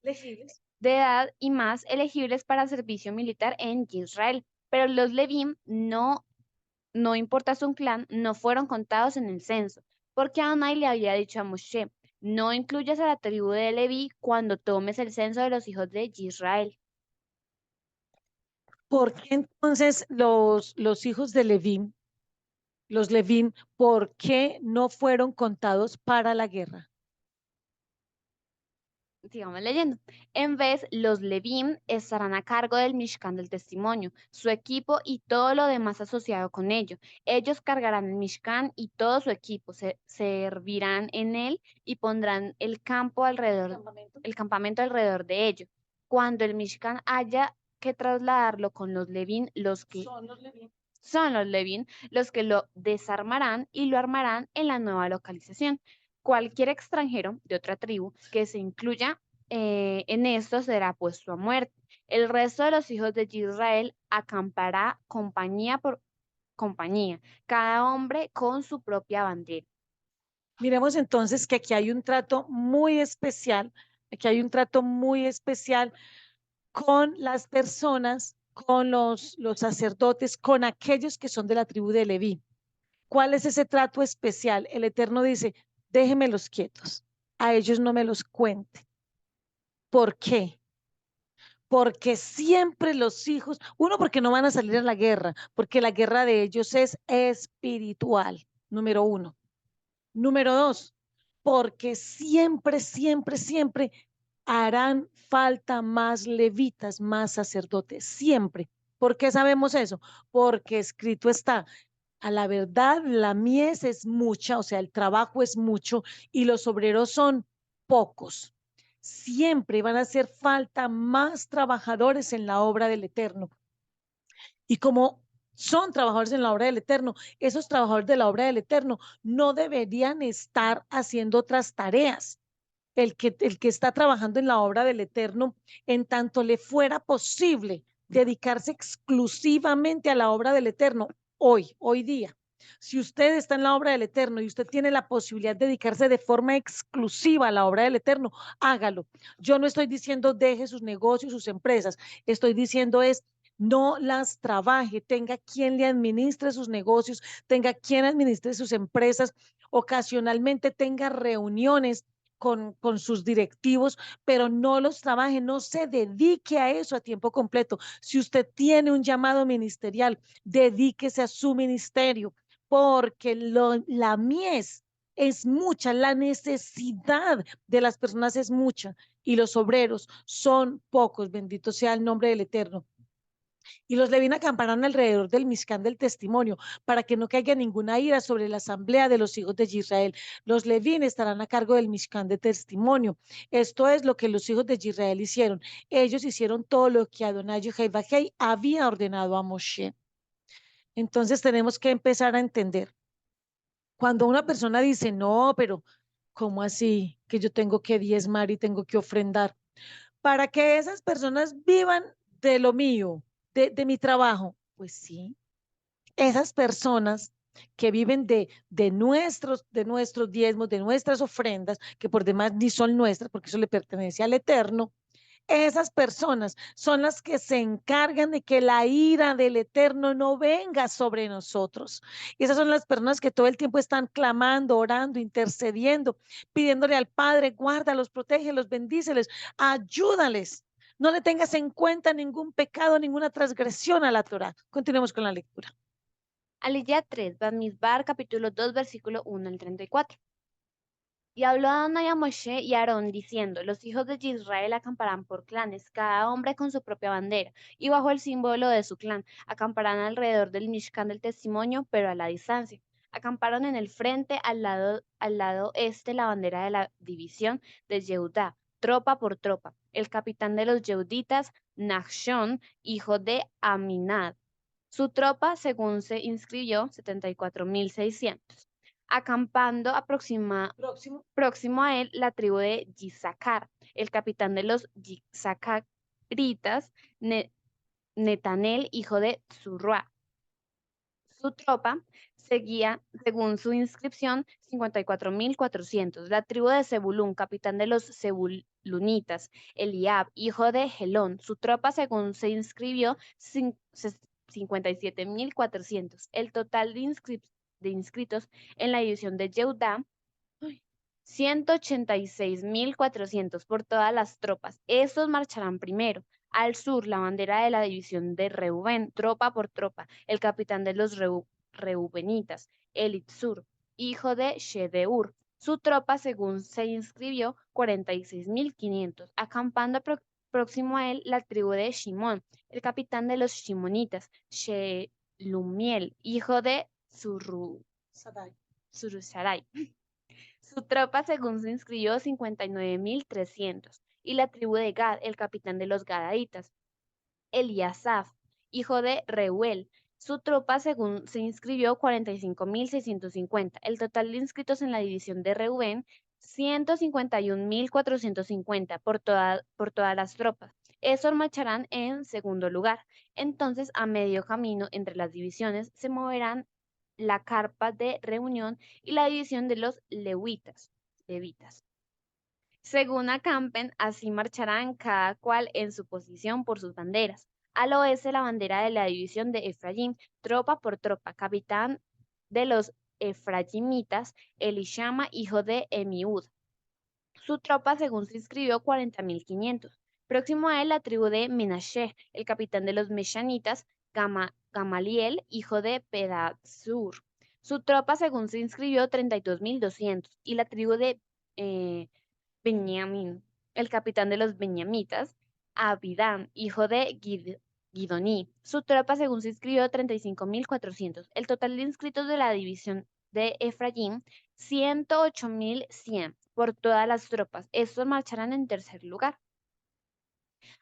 elegibles. De edad y más elegibles para servicio militar en Israel. Pero los Levim no importa su clan, no fueron contados en el censo, porque Adonai le había dicho a Moshe, no incluyas a la tribu de Leví cuando tomes el censo de los hijos de Israel. ¿Por qué entonces los hijos de Leví, los Levín, por qué no fueron contados para la guerra? Sigamos leyendo. En vez, los Levim estarán a cargo del Mishkan del Testimonio, su equipo y todo lo demás asociado con ello. Ellos cargarán el Mishkan y todo su equipo, servirán en él y pondrán Campamento. el campamento alrededor de ello. Cuando el Mishkan haya que trasladarlo con los Levim, Son los Levín. son los Levin los que lo desarmarán y lo armarán en la nueva localización. Cualquier extranjero de otra tribu que se incluya en esto será puesto a muerte. El resto de los hijos de Israel acampará compañía, cada hombre con su propia bandera. Miremos entonces que aquí hay un trato muy especial, aquí hay un trato muy especial con las personas, con los sacerdotes, con aquellos que son de la tribu de Leví. ¿Cuál es ese trato especial? El Eterno dice, déjenmelos quietos, a ellos no me los cuente. ¿Por qué? Porque siempre los hijos, uno, porque no van a salir a la guerra, porque la guerra de ellos es espiritual, número uno. Número dos, porque siempre, siempre, siempre harán falta más levitas, más sacerdotes, siempre. ¿Por qué sabemos eso? Porque escrito está, a la verdad, la mies es mucha, o sea, el trabajo es mucho y los obreros son pocos. Siempre van a hacer falta más trabajadores en la obra del Eterno. Y como son trabajadores en la obra del Eterno, esos trabajadores de la obra del Eterno no deberían estar haciendo otras tareas. El que está trabajando en la obra del Eterno, en tanto le fuera posible dedicarse exclusivamente a la obra del Eterno, hoy día. Si usted está en la obra del Eterno y usted tiene la posibilidad de dedicarse de forma exclusiva a la obra del Eterno, hágalo. Yo no estoy diciendo deje sus negocios, sus empresas, estoy diciendo es no las trabaje, tenga quien le administre sus negocios, tenga quien administre sus empresas, ocasionalmente tenga reuniones con sus directivos, pero no los trabaje, no se dedique a eso a tiempo completo. Si usted tiene un llamado ministerial, dedíquese a su ministerio, porque la mies es mucha, la necesidad de las personas es mucha y los obreros son pocos, bendito sea el nombre del Eterno. Y los Levín acamparon alrededor del Mishkan del testimonio para que no caiga ninguna ira sobre la asamblea de los hijos de Israel. Los Levín estarán a cargo del Mishkan de testimonio. Esto es lo que los hijos de Israel hicieron. Ellos hicieron todo lo que Adonai Yehovah había ordenado a Moshe. Entonces tenemos que empezar a entender. Cuando una persona dice, no, pero ¿cómo así que yo tengo que diezmar y tengo que ofrendar? Para que esas personas vivan de lo mío, de mi trabajo. Pues sí, esas personas que viven de nuestros diezmos, de nuestras ofrendas, que por demás ni son nuestras, porque eso le pertenece al Eterno, esas personas son las que se encargan de que la ira del Eterno no venga sobre nosotros. Y esas son las personas que todo el tiempo están clamando, orando, intercediendo, pidiéndole al Padre, guárdalos, protégelos, bendíceles, ayúdales. No le tengas en cuenta ningún pecado, ninguna transgresión a la Torah. Continuemos con la lectura. Aliyah 3, Bamidbar, capítulo 2, versículo 1 al 34. Y habló Adonai a Moshe y a Aarón diciendo, los hijos de Israel acamparán por clanes, cada hombre con su propia bandera, y bajo el símbolo de su clan, acamparán alrededor del Mishkan del testimonio, pero a la distancia. Acamparon en el frente, al lado este, la bandera de la división de Yehudá, tropa por tropa. El capitán de los Yehuditas, Nachshon, hijo de Aminad. Su tropa, según se inscribió, 74.600 acampando Próximo. próximo a él la tribu de Yisacar, el capitán de los Yisacaritas, Netanel, hijo de Zurra. Su tropa seguía, según su inscripción, 54.400. La tribu de Zebulún, capitán de los Zebulunitas, Eliab, hijo de Gelón. Su tropa, según se inscribió, 57.400. El total de inscritos en la división de Yehudá, 186.400 por todas las tropas. Estos marcharán primero. Al sur, la bandera de la división de Reubén, tropa por tropa. El capitán de los Reubenitas, Elitzur, hijo de Shedeur. Su tropa, según se inscribió, 46.500. Acampando próximo a él, la tribu de Shimón, el capitán de los Shimonitas, Shelumiel, hijo de Surusarai. Su tropa, según se inscribió, 59.300. Y la tribu de Gad, el capitán de los Gadaitas, Eliasaf, hijo de Reuel. Su tropa, según se inscribió, 45.650. El total de inscritos en la división de Reubén, 151.450 por todas las tropas. Estos marcharán en segundo lugar. Entonces, a medio camino entre las divisiones se moverán la carpa de reunión y la división de los levitas. Según acampen, así marcharán cada cual en su posición por sus banderas. Al oeste, la bandera de la división de Efraín, tropa por tropa, capitán de los efraimitas, Elishama, hijo de Emiud. Su tropa, según se inscribió, 40.500. Próximo a él, la tribu de Menashe, el capitán de los Meshanitas, Gamaliel, hijo de Pedazur. Su tropa, según se inscribió, 32.200. Y la tribu de eh, Benjamín, el capitán de los Benyamitas, Abidán, hijo de Gidoní. Su tropa, según se inscribió, 35.400. El total de inscritos de la división de Efraín, 108.100 por todas las tropas. Estos marcharán en tercer lugar.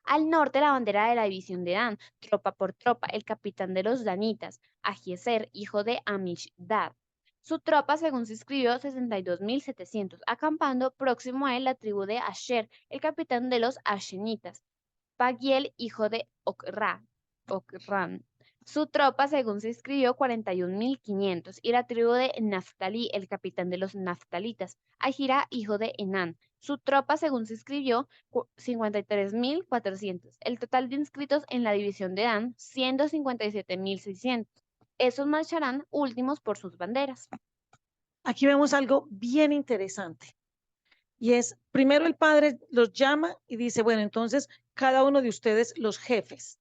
Al norte, la bandera de la división de Dan, tropa por tropa, el capitán de los danitas, Agieser, hijo de Amishdad. Su tropa, según se escribió, 62.700, acampando próximo a él la tribu de Asher, el capitán de los Ashenitas, Pagiel, hijo de Ocrán. Su tropa, según se escribió, 41.500, y la tribu de Naftali, el capitán de los Naftalitas, Ahira, hijo de Enán. Su tropa, según se escribió, 53.400. El total de inscritos en la división de Dan, 157.600. Esos marcharán últimos por sus banderas. Aquí vemos algo bien interesante. Y es, primero el padre los llama y dice, bueno, entonces cada uno de ustedes, los jefes.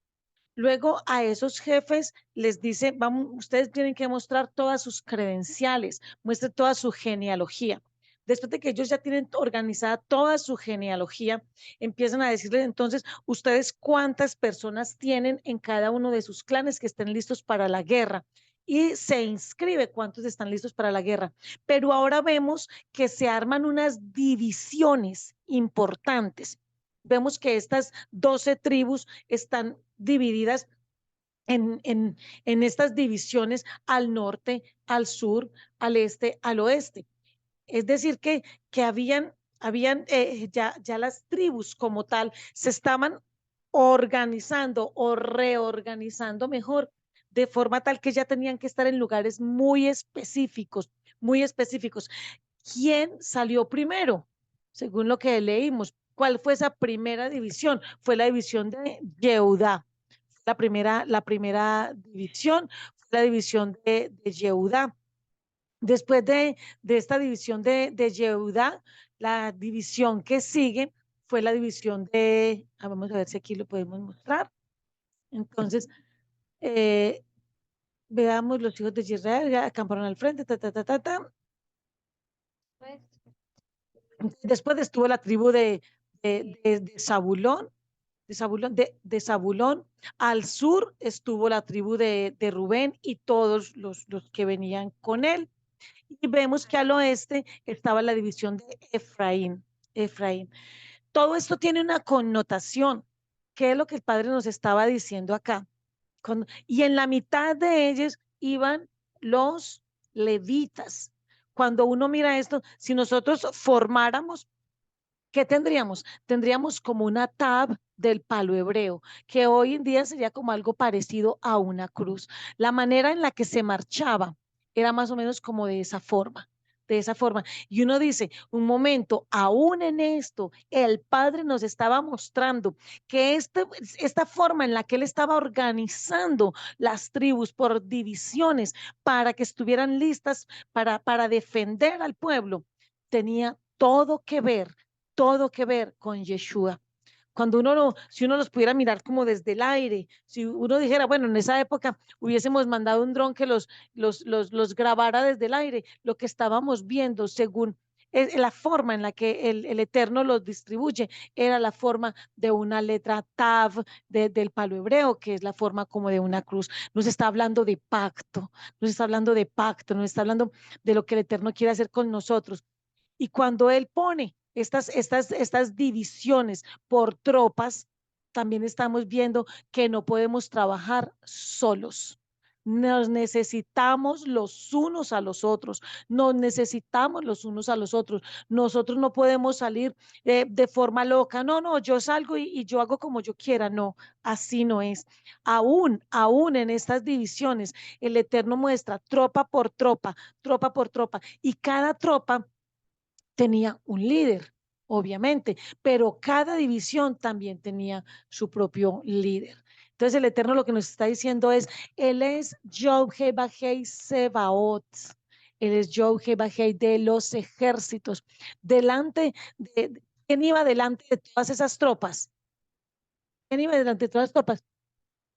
Luego a esos jefes les dice, vamos, ustedes tienen que mostrar todas sus credenciales, muestren toda su genealogía. Después de que ellos ya tienen organizada toda su genealogía, empiezan a decirles entonces, ustedes cuántas personas tienen en cada uno de sus clanes que estén listos para la guerra. Y se inscribe cuántos están listos para la guerra. Pero ahora vemos que se arman unas divisiones importantes. Vemos que estas 12 tribus están divididas en estas divisiones al norte, al sur, al este, al oeste. Es decir, que habían ya las tribus como tal se estaban organizando o reorganizando mejor, de forma tal que ya tenían que estar en lugares muy específicos, muy específicos. ¿Quién salió primero? Según lo que leímos, ¿cuál fue esa primera división? Fue la división de Yehudá. La primera división fue la división de Yehudá. Después de esta división de Yehudá, la división que sigue fue la división vamos a ver si aquí lo podemos mostrar. Entonces, eh, veamos los hijos de Israel, ya acamparon al frente, ta, ta, ta, ta, ta. Pues, Después estuvo la tribu de Zabulón, de Zabulón. Al sur estuvo la tribu de Rubén y todos los que venían con él. Y vemos que al oeste estaba la división de Efraín. Todo esto tiene una connotación. ¿Qué es lo que el padre nos estaba diciendo acá? Y en la mitad de ellos iban los levitas. Cuando uno mira esto, si nosotros formáramos, ¿qué tendríamos? Tendríamos como una tab del palo hebreo, que hoy en día sería como algo parecido a una cruz. La manera en la que se marchaba era más o menos como de esa forma, de esa forma. Y uno dice, un momento, aún en esto, el Padre nos estaba mostrando que esta forma en la que él estaba organizando las tribus por divisiones para que estuvieran listas para defender al pueblo, tenía todo que ver con Yeshua. Cuando si uno los pudiera mirar como desde el aire, si uno dijera, bueno, en esa época hubiésemos mandado un dron que los grabara desde el aire, lo que estábamos viendo según la forma en la que el Eterno los distribuye, era la forma de una letra Tav del palo hebreo, que es la forma como de una cruz. Nos está hablando de pacto, nos está hablando de pacto, nos está hablando de lo que el Eterno quiere hacer con nosotros. Y cuando él pone estas divisiones por tropas, también estamos viendo que no podemos trabajar solos. Nos necesitamos los unos a los otros, nos necesitamos los unos a los otros. Nosotros no podemos salir de forma loca. No, no, yo salgo y yo hago como yo quiera. No, así no es. Aún en estas divisiones, el Eterno muestra tropa por tropa, tropa por tropa, y cada tropa tenía un líder, obviamente, pero cada división también tenía su propio líder. Entonces el Eterno lo que nos está diciendo es, Él es Yod Bajei Sebaot, Él es Yod Bajei de los ejércitos. ¿Quién iba delante de todas esas tropas? ¿Quién iba delante de todas las tropas?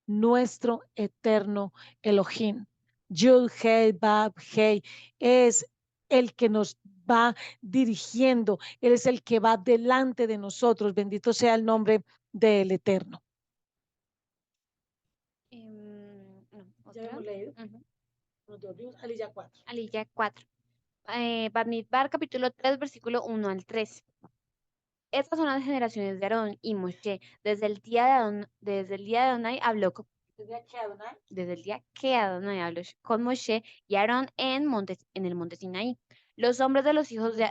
Nuestro eterno Elohim. Yud Hei Bab Hei es el que nos va dirigiendo, Él es el que va delante de nosotros. Bendito sea el nombre del Eterno. No, Ya otra. hemos leído. Ujú. Aliyah 4. Aliyah 4. Bamidbar capítulo 3, versículo 1 al 3. Estas son las generaciones de Aarón y Moshe. Desde el día de Adonai habló desde el día que Adonai habló con Moshe y Aarón en el monte Sinaí. Los nombres de los hijos de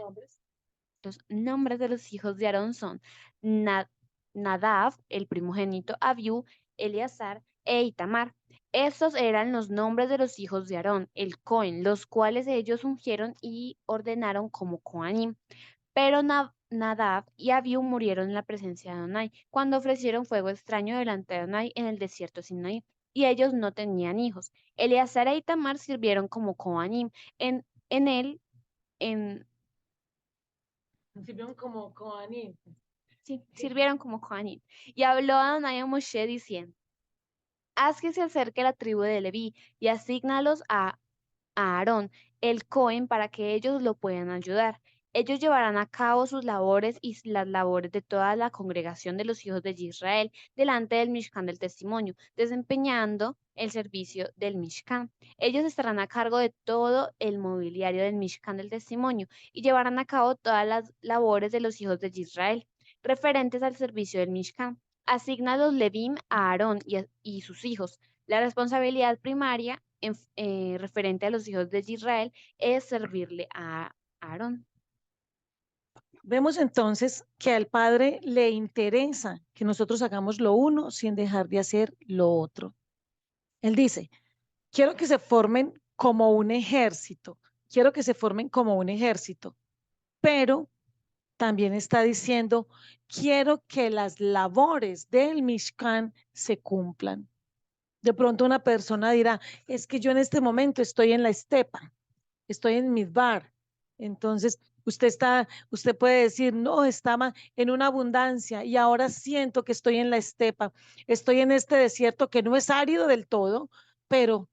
Los nombres de los hijos de Aarón son Na- Nadab, el primogénito, Abiú, Eleazar e Itamar. Estos eran los nombres de los hijos de Aarón, el Cohen, los cuales ellos ungieron y ordenaron como Coanim. Pero Nadab y Abiú murieron en la presencia de Adonai, cuando ofrecieron fuego extraño delante de Adonai en el desierto Sinaí, y ellos no tenían hijos. Eleazar e Itamar sirvieron como Coanim en él, en, Sirvieron como Aní. sí, Sí. sirvieron como Coanim. Y habló Adonai a Moshe diciendo, haz que se acerque la tribu de Leví y asígnalos a Aarón, el Cohen, para que ellos lo puedan ayudar. Ellos llevarán a cabo sus labores y las labores de toda la congregación de los hijos de Israel delante del Mishkan del Testimonio, desempeñando el servicio del Mishkan. Ellos estarán a cargo de todo el mobiliario del Mishkan del Testimonio y llevarán a cabo todas las labores de los hijos de Israel referentes al servicio del Mishkan. Asigna los Levim a Aarón y sus hijos. La responsabilidad primaria referente a los hijos de Israel es servirle a Aarón. Vemos entonces que al Padre le interesa que nosotros hagamos lo uno sin dejar de hacer lo otro. Él dice, quiero que se formen como un ejército, quiero que se formen como un ejército, pero también está diciendo, quiero que las labores del Mishkan se cumplan. De pronto una persona dirá, es que yo en este momento estoy en la estepa, estoy en Midbar. Entonces, usted puede decir, no, estaba en una abundancia y ahora siento que estoy en la estepa, estoy en este desierto que no es árido del todo, pero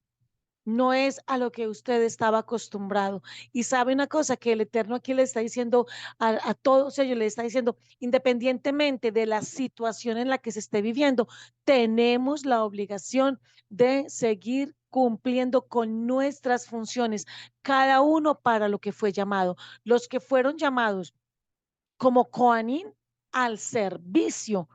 no es a lo que usted estaba acostumbrado. Y sabe una cosa que el Eterno aquí le está diciendo a todos ellos, le está diciendo, independientemente de la situación en la que se esté viviendo, tenemos la obligación de seguir cumpliendo con nuestras funciones, cada uno para lo que fue llamado. Los que fueron llamados como Coanín al servicio,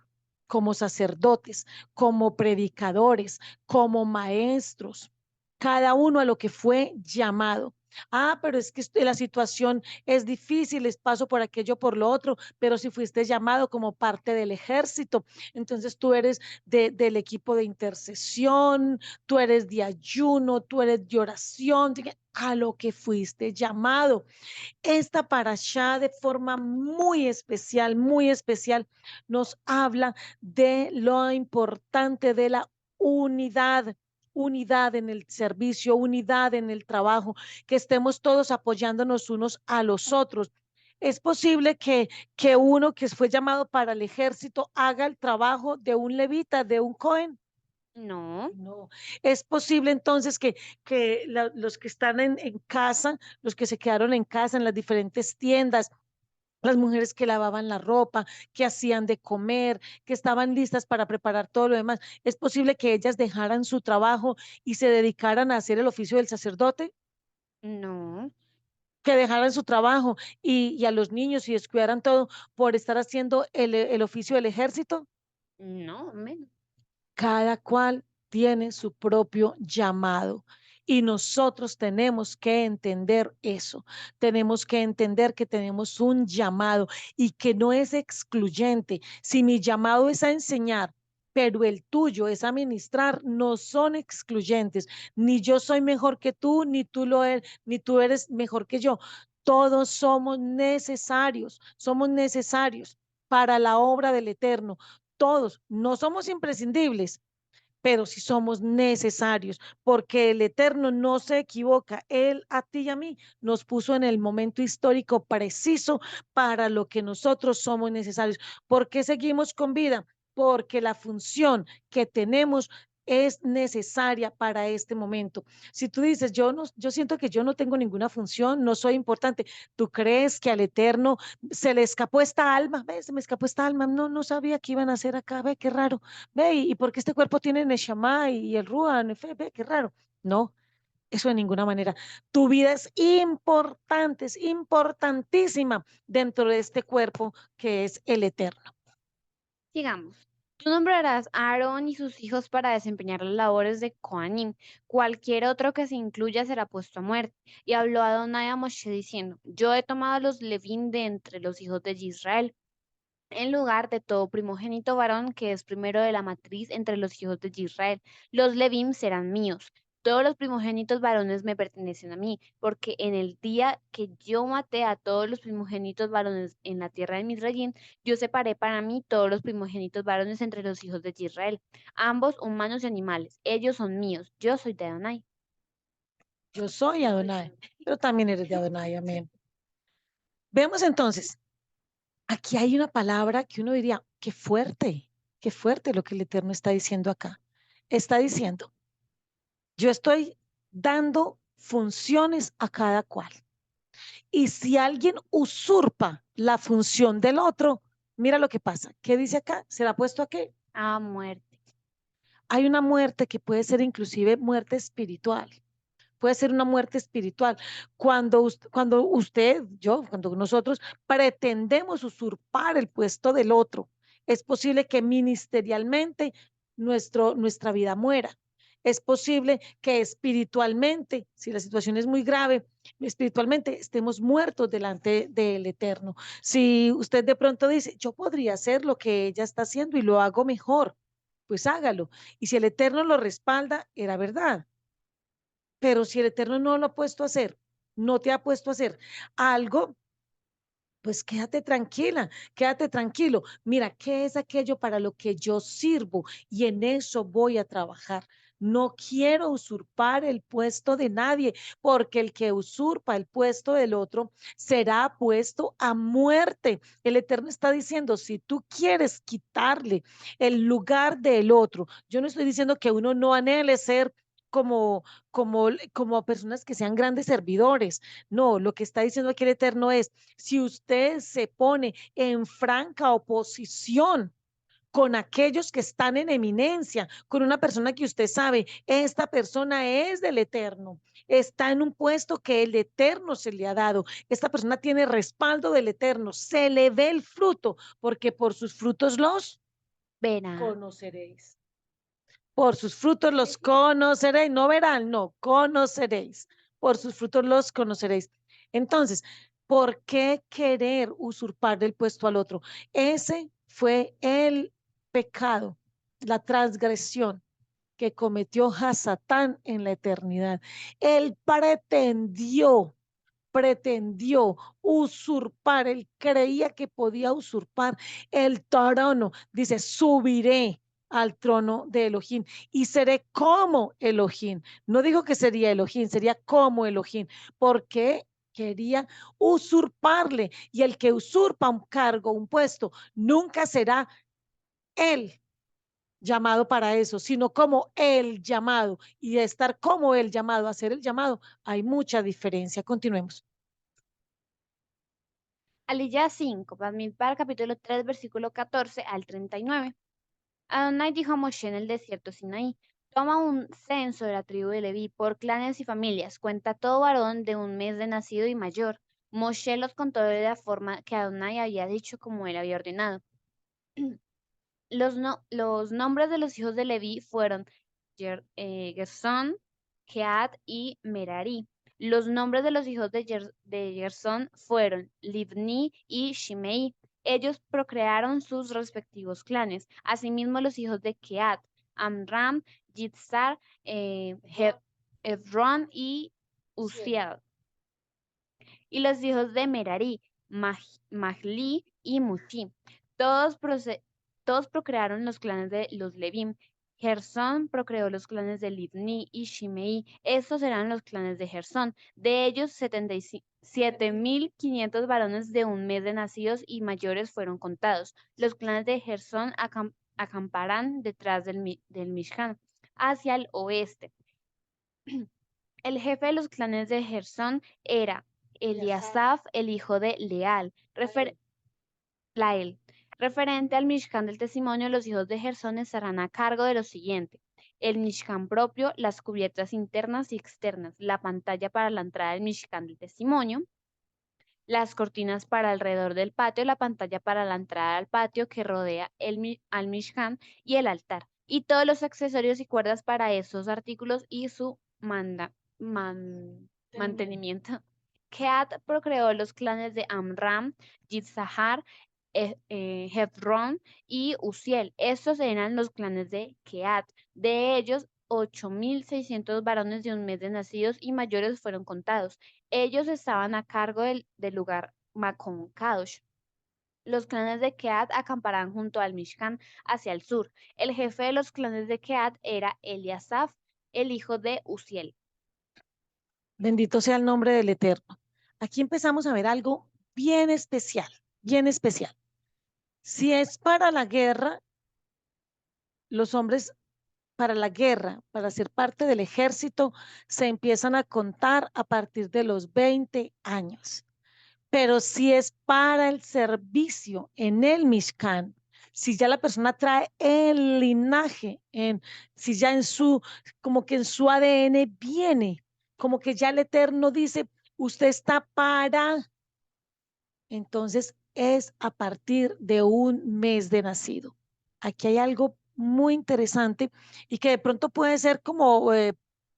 como sacerdotes, como predicadores, como maestros, cada uno a lo que fue llamado. Ah, pero es que la situación es difícil, les paso por aquello, por lo otro, pero si fuiste llamado como parte del ejército, entonces tú eres del equipo de intercesión, tú eres de ayuno, tú eres de oración, a lo que fuiste llamado. Esta parashá de forma muy especial, nos habla de lo importante de la unidad, unidad en el servicio, unidad en el trabajo, que estemos todos apoyándonos unos a los otros. Es posible que uno que fue llamado para el ejército haga el trabajo de un levita, de un Cohen. No, No, es posible entonces que los que están en casa, los que se quedaron en casa en las diferentes tiendas, las mujeres que lavaban la ropa, que hacían de comer, que estaban listas para preparar todo lo demás, es posible que ellas dejaran su trabajo y se dedicaran a hacer el oficio del sacerdote, no, que dejaran su trabajo y a los niños y descuidaran todo por estar haciendo el oficio del ejército. no, menos. Cada cual tiene su propio llamado. Y nosotros tenemos que entender eso. Tenemos que entender que tenemos un llamado y que no es excluyente. Si mi llamado es a enseñar, pero el tuyo es a ministrar, no son excluyentes. Ni yo soy mejor que tú, ni tú lo eres, ni tú eres mejor que yo. Todos somos necesarios para la obra del Eterno. Todos, no somos imprescindibles, pero sí somos necesarios, porque el Eterno no se equivoca. Él a ti y a mí nos puso en el momento histórico preciso para lo que nosotros somos necesarios. ¿Por qué seguimos con vida? Porque la función que tenemos es necesaria para este momento. Si tú dices, yo siento que yo no tengo ninguna función, no soy importante, ¿tú crees que al Eterno se le escapó esta alma? ¿Ve? Se me escapó esta alma, no sabía que iban a hacer acá, ve, qué raro. Ve, ¿y por qué este cuerpo tiene Neshama y el Ruach? Ve, qué raro. No, eso de ninguna manera. Tu vida es importante, es importantísima dentro de este cuerpo que es el eterno. Sigamos. Tú nombrarás a Aarón y sus hijos para desempeñar las labores de Coanim. Cualquier otro que se incluya será puesto a muerte. Y habló Adonai a Moshe diciendo, yo he tomado a los Levín de entre los hijos de Israel, en lugar de todo primogénito varón que es primero de la matriz entre los hijos de Israel. Los Levim serán míos. Todos los primogénitos varones me pertenecen a mí, porque en el día que yo maté a todos los primogénitos varones en la tierra de Misraín, yo separé para mí todos los primogénitos varones entre los hijos de Israel, ambos humanos y animales. Ellos son míos. Yo soy de Adonai. Yo soy Adonai, pero también eres de Adonai, amén. Vemos entonces, aquí hay una palabra que uno diría, qué fuerte lo que el Eterno está diciendo acá. Está diciendo, yo estoy dando funciones a cada cual. Y si alguien usurpa la función del otro, mira lo que pasa. ¿Qué dice acá? ¿Se la ha puesto a qué? A muerte. Hay una muerte que puede ser inclusive muerte espiritual. Puede ser una muerte espiritual. Cuando usted, yo, cuando nosotros pretendemos usurpar el puesto del otro, es posible que ministerialmente nuestra vida muera. Es posible que espiritualmente, si la situación es muy grave, espiritualmente estemos muertos delante del Eterno. Si usted de pronto dice, yo podría hacer lo que ella está haciendo y lo hago mejor, pues hágalo. Y si el Eterno lo respalda, era verdad. Pero si el Eterno no lo ha puesto a hacer, no te ha puesto a hacer algo, pues quédate tranquila, quédate tranquilo. Mira, ¿qué es aquello para lo que yo sirvo? Y en eso voy a trabajar. No quiero usurpar el puesto de nadie, porque el que usurpa el puesto del otro será puesto a muerte. El Eterno está diciendo, si tú quieres quitarle el lugar del otro, yo no estoy diciendo que uno no anhele ser como, como personas que sean grandes servidores. No, lo que está diciendo aquí el Eterno es, si usted se pone en franca oposición con aquellos que están en eminencia, con una persona que usted sabe, esta persona es del Eterno, está en un puesto que el Eterno se le ha dado, esta persona tiene respaldo del Eterno, se le ve el fruto, porque por sus frutos los Verá. conoceréis. Por sus frutos los conoceréis, no verán, no, conoceréis. Por sus frutos los conoceréis. Entonces, ¿por qué querer usurpar el puesto al otro? Ese fue el pecado, la transgresión que cometió Hasatán en la eternidad. Él pretendió usurpar, él creía que podía usurpar el trono. Dice, subiré al trono de Elohim y seré como Elohim. No dijo que sería Elohim, sería como Elohim, porque quería usurparle. Y el que usurpa un cargo, un puesto, nunca será él llamado para eso, sino como el llamado. Y de estar como el llamado, hacer el llamado, hay mucha diferencia. Continuemos. Aliyah 5, Bamidbar capítulo 3, versículo 14 al 39. Adonai dijo a Moshe en el desierto Sinaí, toma un censo de la tribu de Leví por clanes y familias, cuenta todo varón de un mes de nacido y mayor. Moshe los contó de la forma que Adonai había dicho como él había ordenado. Los nombres de los hijos de Leví fueron Gersón, Keat y Merari. Los nombres de los hijos de Gersón fueron Livni y Shimei. Ellos procrearon sus respectivos clanes. Asimismo, los hijos de Keat, Amram, Yitzhar, Hezrón y Uziel. Y los hijos de Merari, Mahli y Mushi. Todos, todos procrearon los clanes de los Levim. Gersón procreó los clanes de Livni y Shimei. Estos eran los clanes de Gersón. De ellos, 7.500 varones de un mes de nacidos y mayores fueron contados. Los clanes de Gersón acamparán detrás del Mishkan, hacia el oeste. El jefe de los clanes de Gersón era Eliasaf, el hijo de Lael. Referente al Mishkan del testimonio, los hijos de Gersón estarán a cargo de lo siguiente: el Mishkan propio, las cubiertas internas y externas, la pantalla para la entrada del Mishkan del testimonio, las cortinas para alrededor del patio, la pantalla para la entrada al patio que rodea al Mishkan y el altar, y todos los accesorios y cuerdas para esos artículos y su mantenimiento. Keat procreó los clanes de Amram, Yitzhar, Hezrón y Uziel. Estos eran los clanes de Keat. De ellos, 8.600 varones de un mes de nacidos y mayores fueron contados. Ellos estaban a cargo del lugar Makom Kadosh. Los clanes de Keat acamparán junto al Mishkan hacia el sur. El jefe de los clanes de Keat era Eliasaf, el hijo de Uziel. Bendito sea el nombre del Eterno. Aquí empezamos a ver algo bien especial, bien especial. Si es para la guerra, los hombres para la guerra, para ser parte del ejército, se empiezan a contar a partir de los 20 años. Pero si es para el servicio en el Mishkan, si ya la persona trae el linaje, si ya como que en su ADN viene, como que ya el Eterno dice, usted está para, entonces es a partir de un mes de nacido. Aquí hay algo muy interesante y que de pronto puede ser como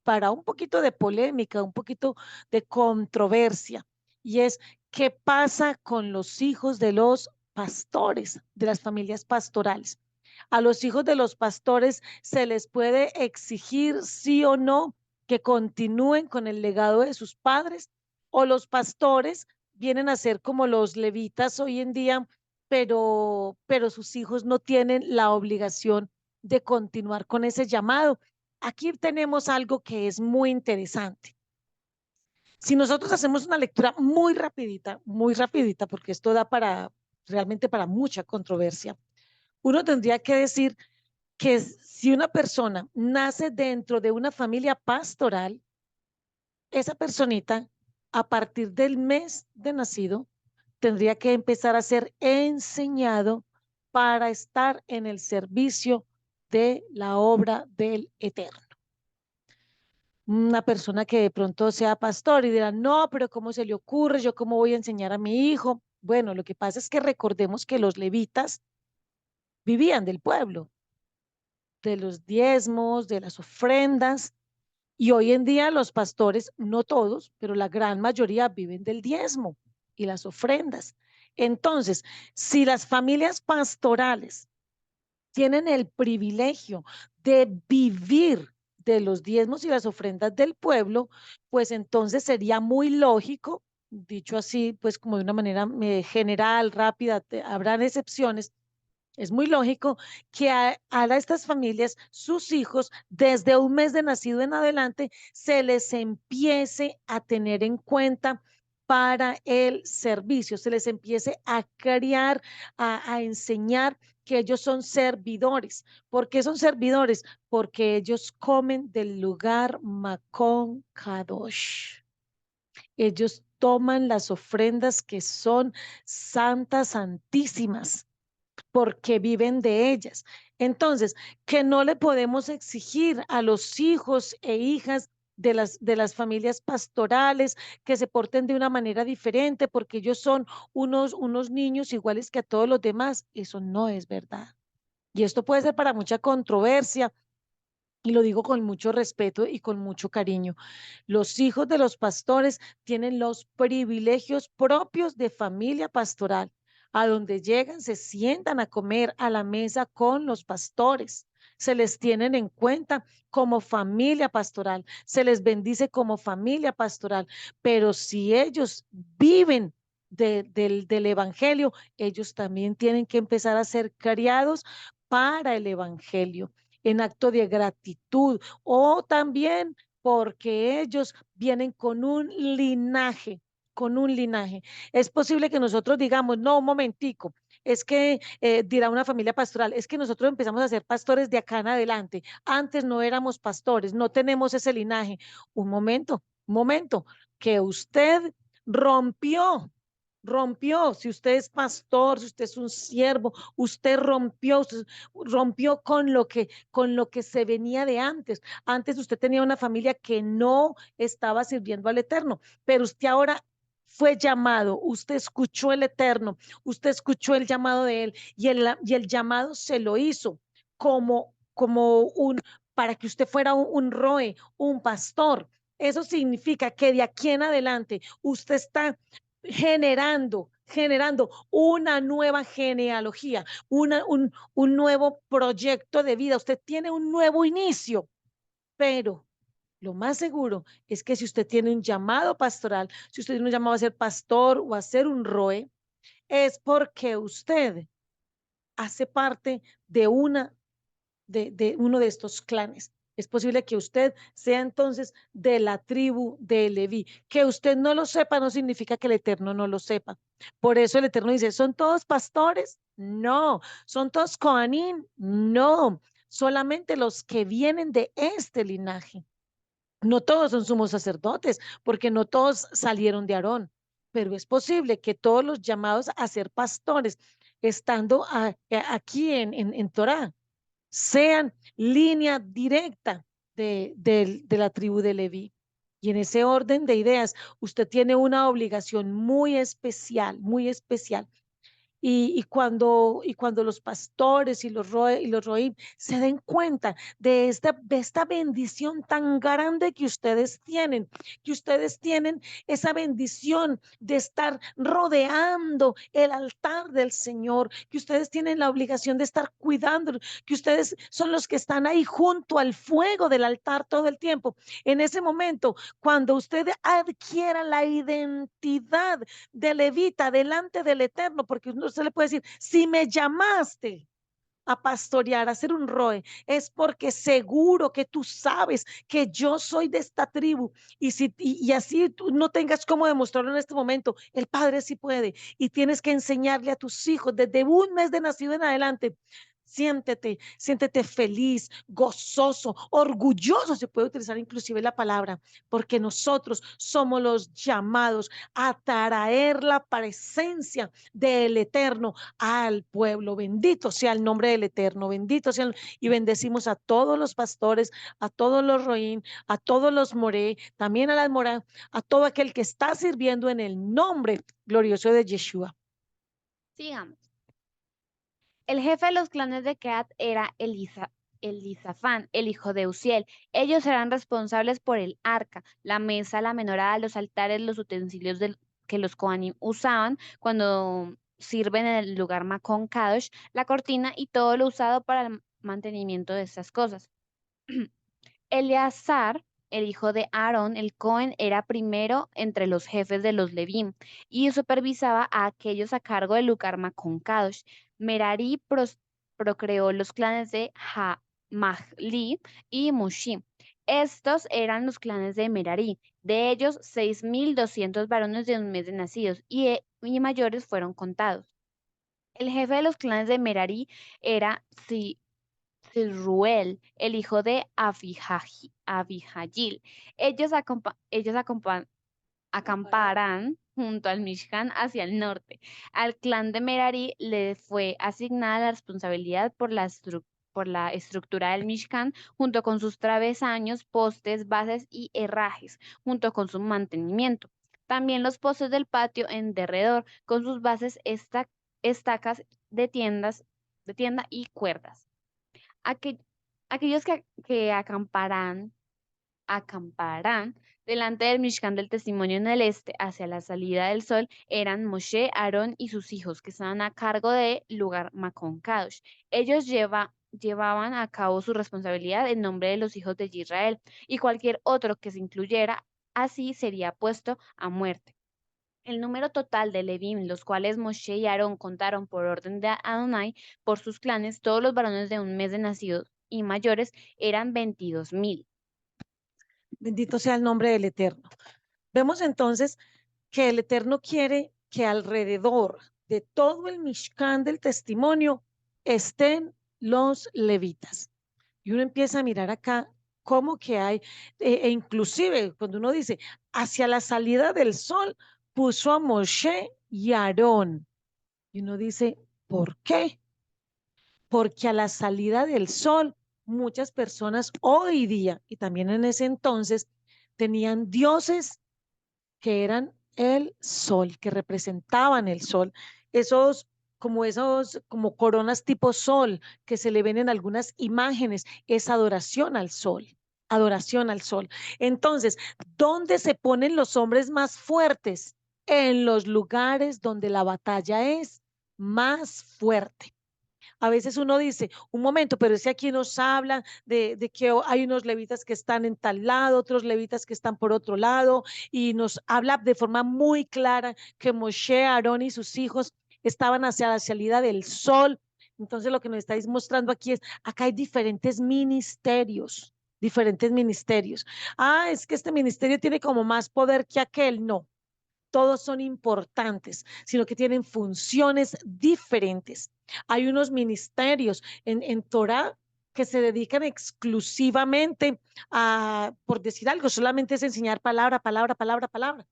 para un poquito de polémica, un poquito de controversia, y es qué pasa con los hijos de los pastores, de las familias pastorales. A los hijos de los pastores se les puede exigir sí o no que continúen con el legado de sus padres, o los pastores vienen a ser como los levitas hoy en día, pero sus hijos no tienen la obligación de continuar con ese llamado. Aquí tenemos algo que es muy interesante. Si nosotros hacemos una lectura muy rapidita, porque esto da para realmente para mucha controversia, uno tendría que decir que si una persona nace dentro de una familia pastoral, esa personita, a partir del mes de nacido, tendría que empezar a ser enseñado para estar en el servicio de la obra del Eterno. Una persona que de pronto sea pastor y dirá, no, pero ¿cómo se le ocurre? ¿Yo cómo voy a enseñar a mi hijo? Bueno, lo que pasa es que recordemos que los levitas vivían del pueblo, de los diezmos, de las ofrendas, y hoy en día los pastores, no todos, pero la gran mayoría viven del diezmo y las ofrendas. Entonces, si las familias pastorales tienen el privilegio de vivir de los diezmos y las ofrendas del pueblo, pues entonces sería muy lógico, dicho así, pues como de una manera general, rápida, habrán excepciones, es muy lógico que a estas familias, sus hijos, desde un mes de nacido en adelante, se les empiece a tener en cuenta para el servicio, se les empiece a criar, a enseñar que ellos son servidores. ¿Por qué son servidores? Porque ellos comen del lugar Makom Kadosh. Ellos toman las ofrendas que son santas, santísimas, porque viven de ellas. Entonces, que no le podemos exigir a los hijos e hijas de las familias pastorales que se porten de una manera diferente porque ellos son unos niños iguales que a todos los demás. Eso no es verdad. Y esto puede ser para mucha controversia, Y lo digo con mucho respeto y con mucho cariño. Los hijos de los pastores tienen los privilegios propios de familia pastoral. A donde llegan, se sientan a comer a la mesa con los pastores. Se les tienen en cuenta como familia pastoral. Se les bendice como familia pastoral. Pero si ellos viven del evangelio, ellos también tienen que empezar a ser criados para el evangelio en acto de gratitud o también porque ellos vienen con un linaje. Es posible que nosotros digamos, no, un momentico, es que dirá una familia pastoral, es que nosotros empezamos a ser pastores de acá en adelante. Antes no éramos pastores, no tenemos ese linaje. Un momento, que usted rompió, rompió, si usted es pastor, si usted es un siervo, usted rompió con lo que se venía de antes. Antes usted tenía una familia que no estaba sirviendo al Eterno, pero usted ahora fue llamado, usted escuchó el Eterno, usted escuchó el llamado de él y el llamado se lo hizo como para que usted fuera un roe, un pastor. Eso significa que de aquí en adelante usted está generando una nueva genealogía, un nuevo proyecto de vida. Usted tiene un nuevo inicio, pero lo más seguro es que si usted tiene un llamado pastoral, si usted tiene un llamado a ser pastor o a ser un roe, es porque usted hace parte de uno de estos clanes. Es posible que usted sea entonces de la tribu de Leví. Que usted no lo sepa no significa que el Eterno no lo sepa. Por eso el Eterno dice, ¿son todos pastores? No. ¿Son todos Coanín? No. Solamente los que vienen de este linaje. No todos son sumos sacerdotes, porque no todos salieron de Aarón, pero es posible que todos los llamados a ser pastores, estando aquí en Torá, sean línea directa de la tribu de Leví. Y en ese orden de ideas, usted tiene una obligación muy especial, y cuando los pastores y los roim se den cuenta de esta bendición tan grande que ustedes tienen esa bendición de estar rodeando el altar del Señor, que ustedes tienen la obligación de estar cuidando, que ustedes son los que están ahí junto al fuego del altar todo el tiempo. En ese momento, cuando usted adquiera la identidad de levita delante del Eterno, porque uno se le puede decir, si me llamaste a pastorear, a ser un roe, es porque seguro que tú sabes que yo soy de esta tribu y así tú no tengas cómo demostrarlo en este momento, el Padre sí puede y tienes que enseñarle a tus hijos desde un mes de nacido en adelante. Siéntete feliz, gozoso, orgulloso, se puede utilizar inclusive la palabra, porque nosotros somos los llamados a traer la presencia del Eterno al pueblo. Bendito sea el nombre del Eterno, bendito sea y bendecimos a todos los pastores, a todos los roín, a todos los moré, también a las morá, a todo aquel que está sirviendo en el nombre glorioso de Yeshua. Sigamos. El jefe de los clanes de Keat era Elisafán, el hijo de Uziel. Ellos eran responsables por el arca, la mesa, la menorá, los altares, los utensilios que los Kohanim usaban cuando sirven en el lugar Makon Kadosh, la cortina y todo lo usado para el mantenimiento de estas cosas. Eleazar, el hijo de Aarón, el Cohen, era primero entre los jefes de los Levim y supervisaba a aquellos a cargo del lugar Makon Kadosh. Merari procreó los clanes de Mahli y Mushi. Estos eran los clanes de Merari. De ellos, 6.200 varones de un mes de nacidos y mayores fueron contados. El jefe de los clanes de Merari era Ruel, el hijo de Abihayil. Ellos acamparán junto al Mishkan hacia el norte. Al clan de Merari le fue asignada la responsabilidad por la estructura del Mishkan, junto con sus travesaños, postes, bases y herrajes, junto con su mantenimiento. También los postes del patio en derredor, con sus bases, estacas de tienda y cuerdas. Aquellos que acamparán delante del Mishkan del Testimonio en el este, hacia la salida del sol, eran Moshe, Aarón y sus hijos, que estaban a cargo del lugar Macón Kadosh. Ellos llevaban a cabo su responsabilidad en nombre de los hijos de Israel, y cualquier otro que se incluyera así sería puesto a muerte. El número total de Levim, los cuales Moshe y Aarón contaron por orden de Adonai, por sus clanes, todos los varones de un mes de nacidos y mayores, eran 22.000. Bendito sea el nombre del Eterno. Vemos entonces que el Eterno quiere que alrededor de todo el Mishkan del testimonio estén los levitas. Y uno empieza a mirar acá cómo que hay, inclusive cuando uno dice, hacia la salida del sol puso a Moshe y a Aarón. Y uno dice, ¿por qué? Porque a la salida del sol muchas personas hoy día y también en ese entonces tenían dioses que eran el sol, que representaban el sol. Esos como coronas tipo sol que se le ven en algunas imágenes, es adoración al sol. Adoración al sol. Entonces, ¿dónde se ponen los hombres más fuertes? En los lugares donde la batalla es más fuerte. A veces uno dice, un momento, pero es que aquí nos hablan de que hay unos levitas que están en tal lado, otros levitas que están por otro lado, y nos habla de forma muy clara que Moshe, Aarón y sus hijos estaban hacia la salida del sol. Entonces lo que nos estáis mostrando aquí es, acá hay diferentes ministerios, diferentes ministerios. Ah, es que este ministerio tiene como más poder que aquel. No, todos son importantes, sino que tienen funciones diferentes. Hay unos ministerios en Torah que se dedican exclusivamente a, por decir algo, solamente es enseñar palabra, palabra, palabra, palabra.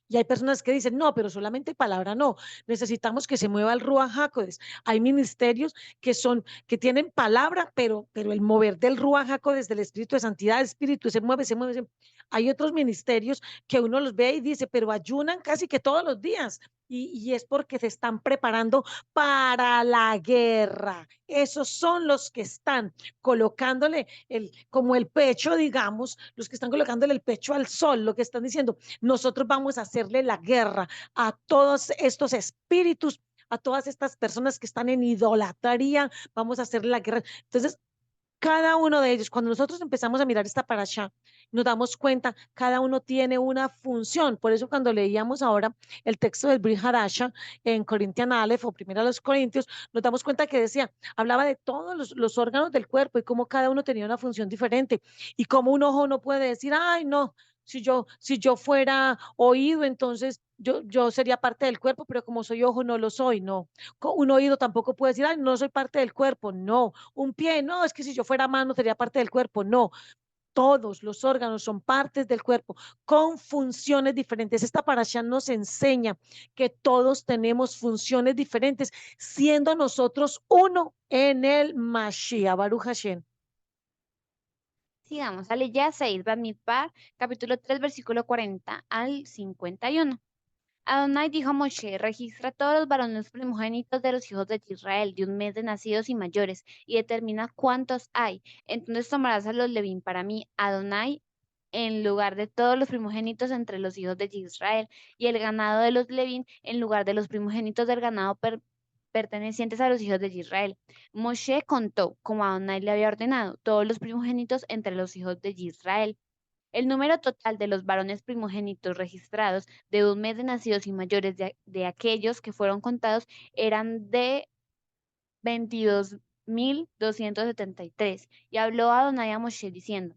Y hay personas que dicen, no, pero solamente palabra no, necesitamos que se mueva el Ruach HaKodesh. Hay ministerios que tienen palabra, pero el mover del Ruach HaKodesh, del Espíritu de Santidad, el Espíritu se mueve, se mueve, se mueve. Hay otros ministerios que uno los ve y dice, pero ayunan casi que todos los días. Y es porque se están preparando para la guerra. Esos son los que están colocándole como el pecho, digamos, los que están colocándole el pecho al sol, lo que están diciendo, nosotros vamos a hacerle la guerra a todos estos espíritus, a todas estas personas que están en idolatría, vamos a hacerle la guerra. Entonces, cada uno de ellos, cuando nosotros empezamos a mirar esta parasha, nos damos cuenta, cada uno tiene una función. Por eso cuando leíamos ahora el texto del Brit Hadasha en Corinthian Aleph o primero a los Corintios, nos damos cuenta que decía, hablaba de todos los órganos del cuerpo y cómo cada uno tenía una función diferente y cómo un ojo no puede decir, ay, no, si yo fuera oído, entonces yo sería parte del cuerpo, pero como soy ojo, no lo soy, no. Un oído tampoco puede decir, ay, no soy parte del cuerpo, no. Un pie, no, es que si yo fuera mano sería parte del cuerpo, no. Todos los órganos son partes del cuerpo con funciones diferentes. Esta parasha nos enseña que todos tenemos funciones diferentes, siendo nosotros uno en el Mashiach, Baruch Hashem. Sigamos, Aleya 6, Bamidbar, capítulo 3, versículo 40 al 51. Adonai dijo a Moshe, registra todos los varones primogénitos de los hijos de Israel, de un mes de nacidos y mayores, y determina cuántos hay. Entonces tomarás a los Levín para mí, Adonai, en lugar de todos los primogénitos entre los hijos de Israel, y el ganado de los Levín en lugar de los primogénitos del ganado pertenecientes a los hijos de Israel. Moshe contó, como Adonai le había ordenado, todos los primogénitos entre los hijos de Israel. El número total de los varones primogénitos registrados de un mes de nacidos y mayores de aquellos que fueron contados eran de 22.273. Y habló Adonai a Moshe diciendo,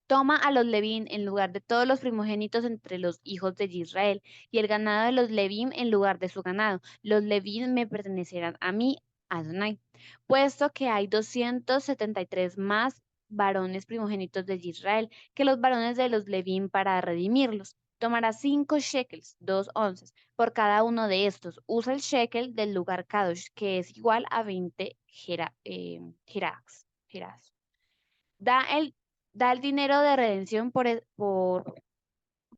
toma a los Levín en lugar de todos los primogénitos entre los hijos de Israel, y el ganado de los Levín en lugar de su ganado. Los Levín me pertenecerán a mí, Adonai, puesto que hay 273 más varones primogénitos de Israel que los varones de los Levín para redimirlos. Tomará 5 shekels, 2 onzas, por cada uno de estos. Usa el shekel del lugar Kadosh, que es igual a 20 geras. Da el, da el dinero de redención por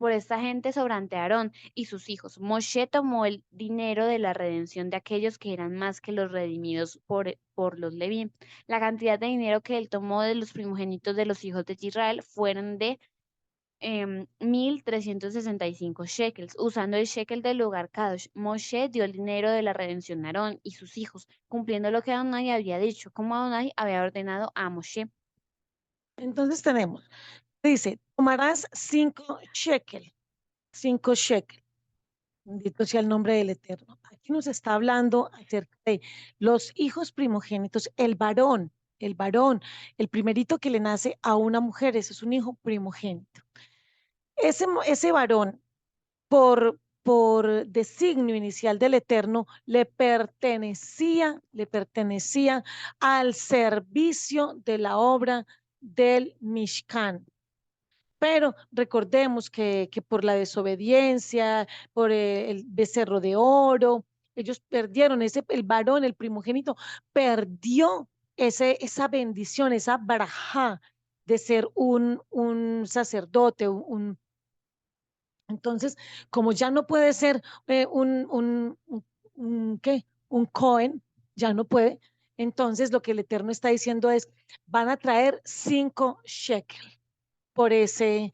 por esta gente sobrante Aarón y sus hijos. Moshe tomó el dinero de la redención de aquellos que eran más que los redimidos por los Leví. La cantidad de dinero que él tomó de los primogénitos de los hijos de Israel fueron de 1.365 shekels. Usando el shekel del lugar Kadosh, Moshe dio el dinero de la redención a Aarón y sus hijos, cumpliendo lo que Adonai había dicho, como Adonai había ordenado a Moshe. Entonces tenemos, dice, tomarás 5 shekel, 5 shekel. Bendito sea el nombre del Eterno. Aquí nos está hablando acerca de los hijos primogénitos, el primerito que le nace a una mujer, ese es un hijo primogénito. Ese varón, por designio inicial del Eterno, le pertenecía al servicio de la obra del Mishkan. Pero recordemos que por la desobediencia, por el becerro de oro, ellos perdieron el varón, el primogénito, perdió esa bendición, esa barajá de ser un sacerdote, entonces, como ya no puede ser ¿qué? Un Cohen, ya no puede. Entonces, lo que el Eterno está diciendo es, van a traer 5 shekel por ese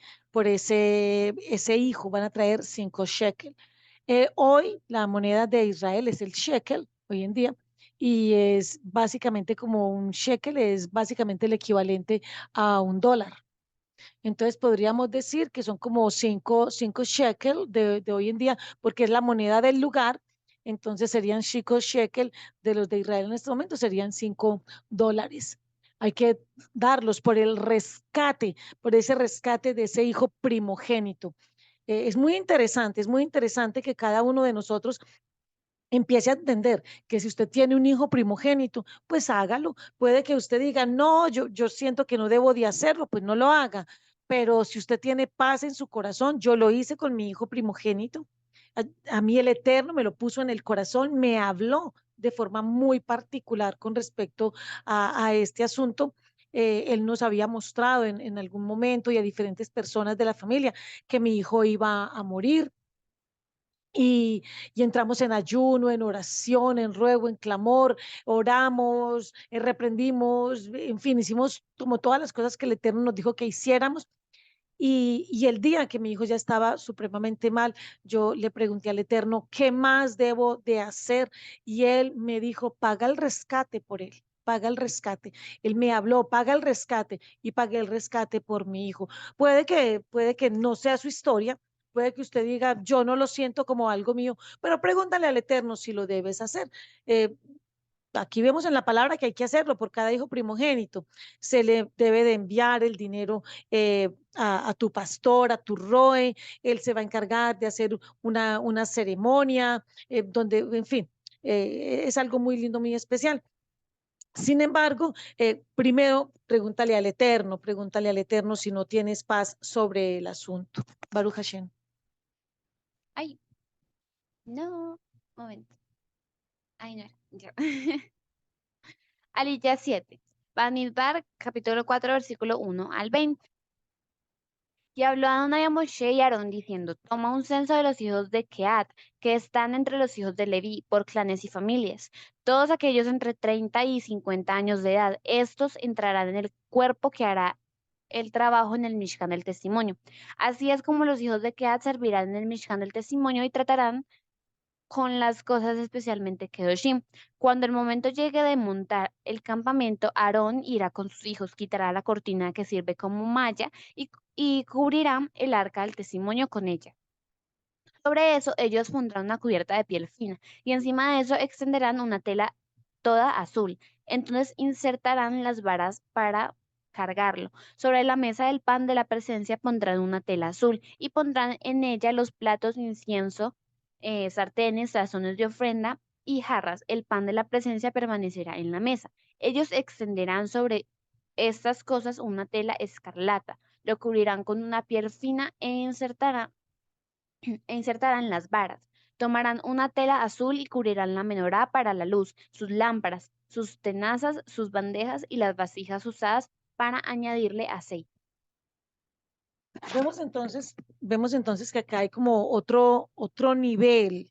hijo, van a traer 5 shekel. Hoy la moneda de Israel es el shekel, hoy en día, y es básicamente como un shekel, es básicamente el equivalente a $1. Entonces podríamos decir que son como 5 shekel de hoy en día, porque es la moneda del lugar. Entonces serían 5 shekel de los de Israel en este momento, serían $5. Hay que darlos por el rescate, por ese rescate de ese hijo primogénito. Es muy interesante que cada uno de nosotros empiece a entender que si usted tiene un hijo primogénito, pues hágalo. Puede que usted diga, no, yo siento que no debo de hacerlo, pues no lo haga. Pero si usted tiene paz en su corazón, yo lo hice con mi hijo primogénito. A mí el Eterno me lo puso en el corazón, me habló de forma muy particular con respecto a este asunto. Él nos había mostrado en algún momento y a diferentes personas de la familia que mi hijo iba a morir y, y entramos en ayuno, en oración, en ruego, en clamor, oramos, reprendimos, en fin, hicimos como todas las cosas que el Eterno nos dijo que hiciéramos. Y el día que mi hijo ya estaba supremamente mal, yo le pregunté al Eterno, ¿qué más debo de hacer? Y él me dijo, paga el rescate por él. Paga el rescate. Él me habló, paga el rescate y pagué el rescate por mi hijo. Puede que no sea su historia, puede que usted diga, yo no lo siento como algo mío, pero pregúntale al Eterno si lo debes hacer. Eh, Aquí vemos en la palabra que hay que hacerlo por cada hijo primogénito. Se le debe de enviar el dinero a tu pastor, a tu ROE. Él se va a encargar de hacer una ceremonia donde, en fin, es algo muy lindo, muy especial. Sin embargo, primero pregúntale al Eterno si no tienes paz sobre el asunto. Baruch Hashem. Ay, no, momento. Ay, no era. Yo. Aliyah 7. Bamidbar, capítulo 4, versículo 1 al 20. Y habló Adonai a Moshe y Aarón diciendo, toma un censo de los hijos de Keat, que están entre los hijos de Leví, por clanes y familias. Todos aquellos entre 30 y 50 años de edad, estos entrarán en el cuerpo que hará el trabajo en el Mishkan del testimonio. Así es como los hijos de Keat servirán en el Mishkan del testimonio y tratarán con las cosas especialmente Kedoshim. Cuando el momento llegue de montar el campamento, Aarón irá con sus hijos, quitará la cortina que sirve como malla y cubrirá el arca del testimonio con ella. Sobre eso, ellos pondrán una cubierta de piel fina y encima de eso extenderán una tela toda azul. Entonces insertarán las varas para cargarlo. Sobre la mesa del pan de la presencia pondrán una tela azul y pondrán en ella los platos de incienso, sartenes, tazones de ofrenda y jarras. El pan de la presencia permanecerá en la mesa. Ellos extenderán sobre estas cosas una tela escarlata, lo cubrirán con una piel fina e insertarán las varas. Tomarán una tela azul y cubrirán la menorá para la luz, sus lámparas, sus tenazas, sus bandejas y las vasijas usadas para añadirle aceite. Vemos entonces que acá hay como otro nivel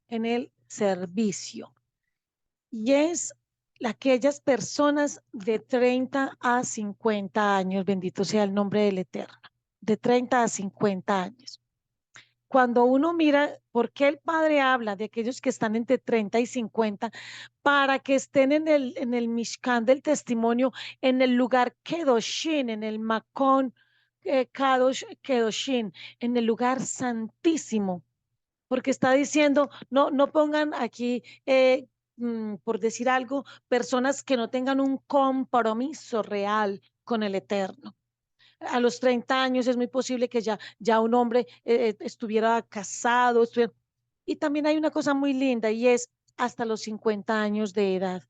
en el servicio. Y es aquellas personas de 30 a 50 años, bendito sea el nombre del Eterno, de 30 a 50 años. Cuando uno mira por qué el Padre habla de aquellos que están entre 30 y 50 para que estén en el Mishkan del testimonio, en el lugar Kedoshin, en el Makon Kadosh Kedoshin, en el lugar santísimo, porque está diciendo, no, no pongan aquí, por decir algo, personas que no tengan un compromiso real con el Eterno. A los 30 años es muy posible que ya un hombre estuviera casado. Y también hay una cosa muy linda y es hasta los 50 años de edad.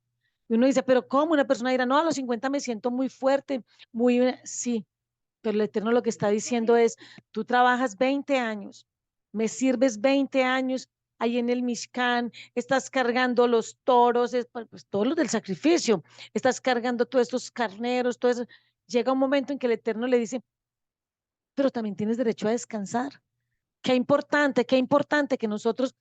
Y uno dice, pero ¿cómo? Una persona dirá, no, a los 50 me siento muy fuerte, muy, sí, pero el Eterno lo que está diciendo es, tú trabajas 20 años, me sirves 20 años ahí en el Mishkan, estás cargando los toros, pues todos los del sacrificio, estás cargando todos estos carneros, todo eso. Llega un momento en que el Eterno le dice, pero también tienes derecho a descansar. Qué importante que nosotros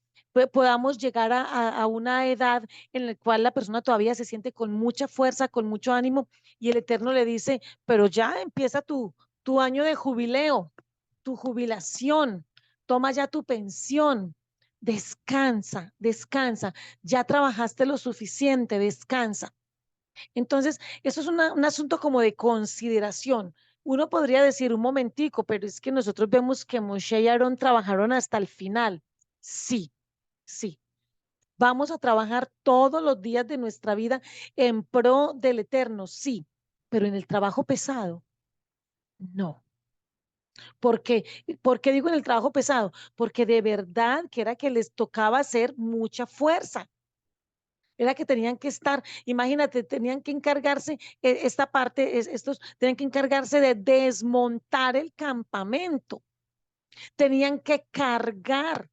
podamos llegar a una edad en la cual la persona todavía se siente con mucha fuerza, con mucho ánimo, y el Eterno le dice, pero ya empieza tu año de jubileo, tu jubilación, toma ya tu pensión, descansa, descansa, ya trabajaste lo suficiente, descansa. Entonces, eso es un asunto como de consideración. Uno podría decir un momentico, pero es que nosotros vemos que Moshe y Aarón trabajaron hasta el final. Sí, sí. Vamos a trabajar todos los días de nuestra vida en pro del eterno, sí, pero en el trabajo pesado, no. ¿Por qué? ¿Por qué digo en el trabajo pesado? Porque de verdad que era que les tocaba hacer mucha fuerza. Era que tenían que estar, imagínate, tenían que encargarse, esta parte, estos tenían que encargarse de desmontar el campamento, tenían que cargar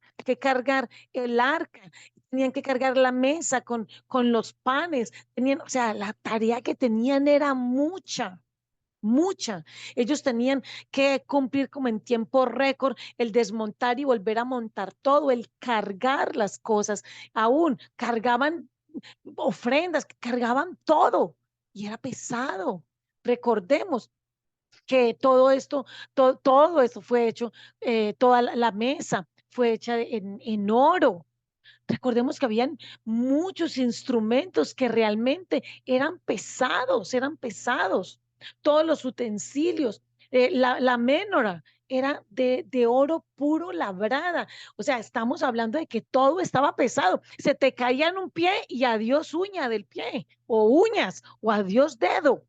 el arca, tenían que cargar la mesa con los panes, tenían, o sea, la tarea que tenían era mucha. Mucha. Ellos tenían que cumplir como en tiempo récord el desmontar y volver a montar todo, el cargar las cosas. Aún cargaban ofrendas, cargaban todo y era pesado. Recordemos que todo esto fue hecho, toda la mesa fue hecha en oro. Recordemos que habían muchos instrumentos que realmente eran pesados, eran pesados. Todos los utensilios, la ménora era de oro puro labrada. O sea, estamos hablando de que todo estaba pesado. Se te caía en un pie y adiós uña del pie, o uñas, o adiós dedo.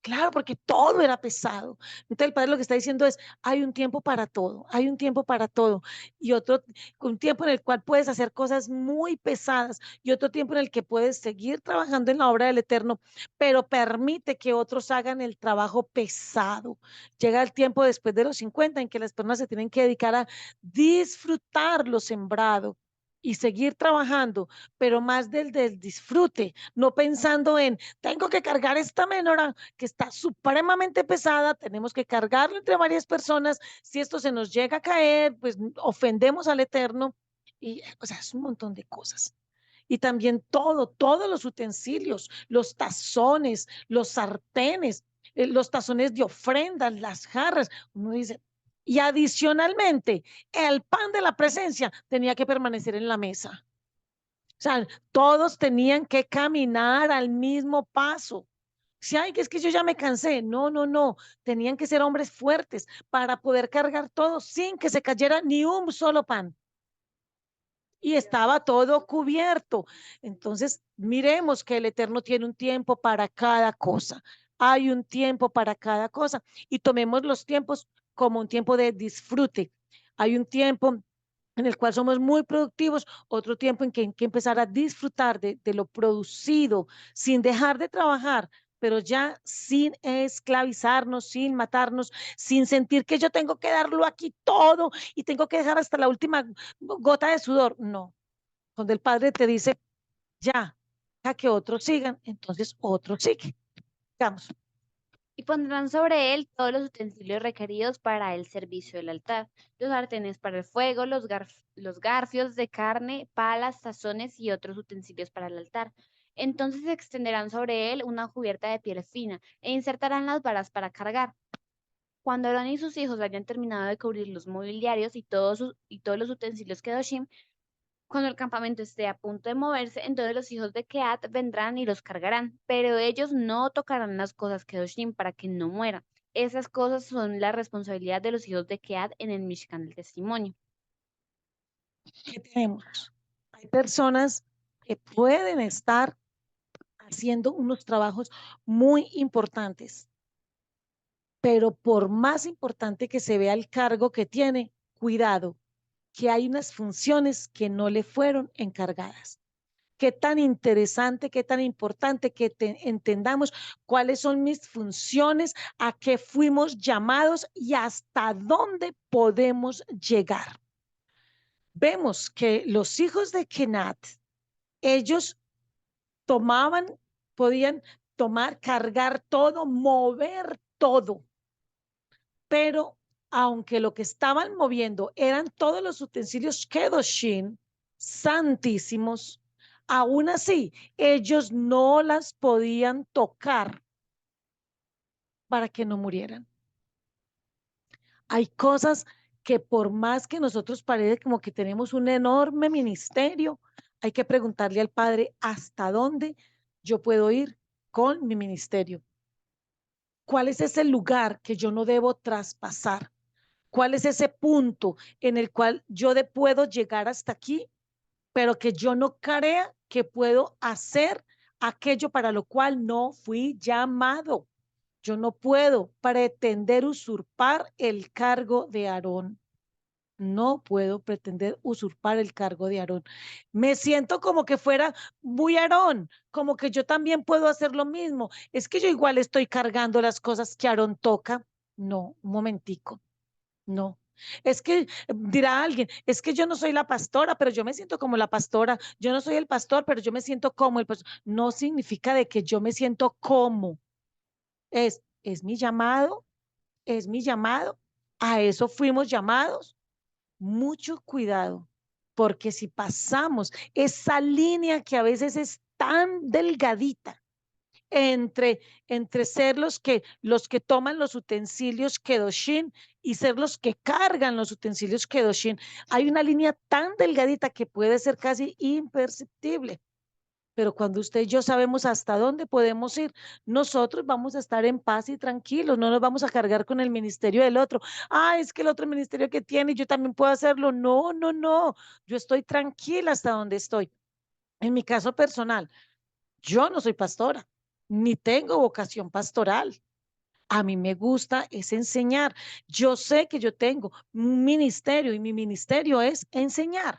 Claro, porque todo era pesado. Entonces el padre lo que está diciendo es, hay un tiempo para todo, hay un tiempo para todo. Y otro, un tiempo en el cual puedes hacer cosas muy pesadas y otro tiempo en el que puedes seguir trabajando en la obra del Eterno, pero permite que otros hagan el trabajo pesado. Llega el tiempo después de los 50 en que las personas se tienen que dedicar a disfrutar lo sembrado y seguir trabajando, pero más del disfrute, no pensando en, tengo que cargar esta menora que está supremamente pesada, tenemos que cargarlo entre varias personas, si esto se nos llega a caer, pues ofendemos al Eterno, y o sea, es un montón de cosas. Y también todos los utensilios, los tazones, los sartenes, los tazones de ofrendas, las jarras, uno dice, y adicionalmente, el pan de la presencia tenía que permanecer en la mesa. O sea, todos tenían que caminar al mismo paso. Si hay que es que yo ya me cansé, no, no, no, tenían que ser hombres fuertes para poder cargar todo sin que se cayera ni un solo pan. Y estaba todo cubierto. Entonces, miremos que el Eterno tiene un tiempo para cada cosa. Hay un tiempo para cada cosa y tomemos los tiempos como un tiempo de disfrute. Hay un tiempo en el cual somos muy productivos, otro tiempo en que hay que empezar a disfrutar de lo producido sin dejar de trabajar, pero ya sin esclavizarnos, sin matarnos, sin sentir que yo tengo que darlo aquí todo y tengo que dejar hasta la última gota de sudor. No, cuando el Padre te dice, ya, a que otros sigan, entonces otros siguen. Digamos. Y pondrán sobre él todos los utensilios requeridos para el servicio del altar, los sartenes para el fuego, los garfios de carne, palas, tazones y otros utensilios para el altar. Entonces extenderán sobre él una cubierta de piel fina e insertarán las varas para cargar. Cuando Aarón y sus hijos hayan terminado de cubrir los mobiliarios y todos los utensilios Kedoshim, cuando el campamento esté a punto de moverse, entonces los hijos de Keat vendrán y los cargarán, pero ellos no tocarán las cosas Kedoshim para que no mueran. Esas cosas son la responsabilidad de los hijos de Keat en el Mishkan del testimonio. ¿Qué tenemos? Hay personas que pueden estar haciendo unos trabajos muy importantes, pero por más importante que se vea el cargo que tiene, cuidado, que hay unas funciones que no le fueron encargadas. Qué tan interesante, qué tan importante que entendamos cuáles son mis funciones, a qué fuimos llamados y hasta dónde podemos llegar. Vemos que los hijos de Kenat, ellos tomaban, podían tomar, cargar todo, mover todo, pero aunque lo que estaban moviendo eran todos los utensilios Kedoshim, santísimos, aún así ellos no las podían tocar para que no murieran. Hay cosas que por más que nosotros parece como que tenemos un enorme ministerio, hay que preguntarle al Padre hasta dónde yo puedo ir con mi ministerio. ¿Cuál es ese lugar que yo no debo traspasar? ¿Cuál es ese punto en el cual puedo llegar hasta aquí, pero que yo no crea que puedo hacer aquello para lo cual no fui llamado? Yo no puedo pretender usurpar el cargo de Aarón. No puedo pretender usurpar el cargo de Aarón. Me siento como que fuera muy Aarón, como que yo también puedo hacer lo mismo. Es que yo igual estoy cargando las cosas que Aarón toca. No, un momentico, no. Es que dirá alguien, es que yo no soy la pastora, pero yo me siento como la pastora. Yo no soy el pastor, pero yo me siento como el pastor. No significa de que yo me siento como. Es mi llamado, es mi llamado. A eso fuimos llamados. Mucho cuidado, porque si pasamos esa línea que a veces es tan delgadita entre, entre ser los que toman los utensilios Kedoshim y ser los que cargan los utensilios Kedoshim, hay una línea tan delgadita que puede ser casi imperceptible. Pero cuando usted y yo sabemos hasta dónde podemos ir, nosotros vamos a estar en paz y tranquilos, no nos vamos a cargar con el ministerio del otro. Ah, es que el otro ministerio que tiene, yo también puedo hacerlo. No, no, no, yo estoy tranquila hasta donde estoy. En mi caso personal, yo no soy pastora, ni tengo vocación pastoral. A mí me gusta es enseñar. Yo sé que yo tengo un ministerio y mi ministerio es enseñar.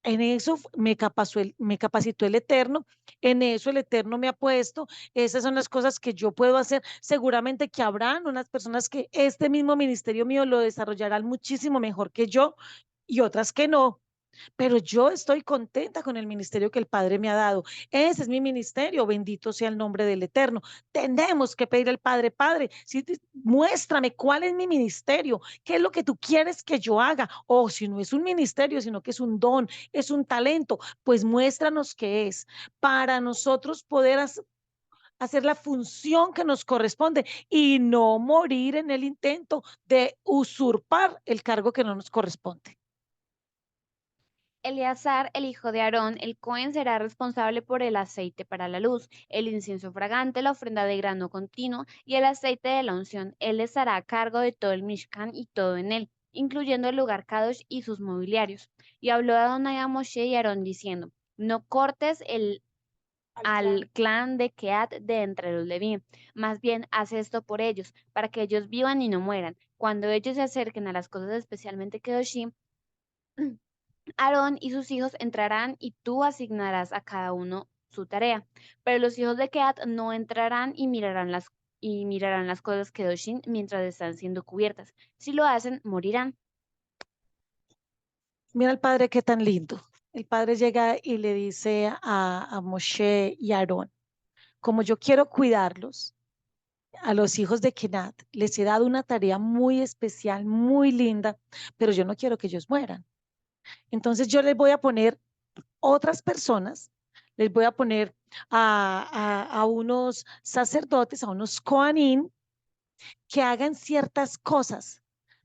En eso me capacitó el Eterno, en eso el Eterno me ha puesto, esas son las cosas que yo puedo hacer. Seguramente que habrán unas personas que este mismo ministerio mío lo desarrollarán muchísimo mejor que yo y otras que no, pero yo estoy contenta con el ministerio que el Padre me ha dado. Ese es mi ministerio, bendito sea el nombre del Eterno. Tenemos que pedir al Padre, Padre, si muéstrame cuál es mi ministerio, qué es lo que tú quieres que yo haga, o si no es un ministerio, sino que es un don, es un talento, pues muéstranos qué es para nosotros poder hacer la función que nos corresponde y no morir en el intento de usurpar el cargo que no nos corresponde. Eleazar, el hijo de Aarón, el Cohen, será responsable por el aceite para la luz, el incienso fragante, la ofrenda de grano continuo y el aceite de la unción. Él estará a cargo de todo el Mishkan y todo en él, incluyendo el lugar Kadosh y sus mobiliarios. Y habló Adonai a Moshe y Aarón diciendo, no cortes al clan de Keat de entre los Leví, más bien haz esto por ellos, para que ellos vivan y no mueran. Cuando ellos se acerquen a las cosas especialmente Kedoshim, Aarón y sus hijos entrarán y tú asignarás a cada uno su tarea. Pero los hijos de Keat no entrarán y mirarán las cosas Kedoshim mientras están siendo cubiertas. Si lo hacen, morirán. Mira el padre qué tan lindo. El padre llega y le dice a Moshe y a Aarón, como yo quiero cuidarlos, a los hijos de Kenat les he dado una tarea muy especial, muy linda, pero yo no quiero que ellos mueran. Entonces yo les voy a poner otras personas, les voy a poner a unos sacerdotes, a unos Kohanim, que hagan ciertas cosas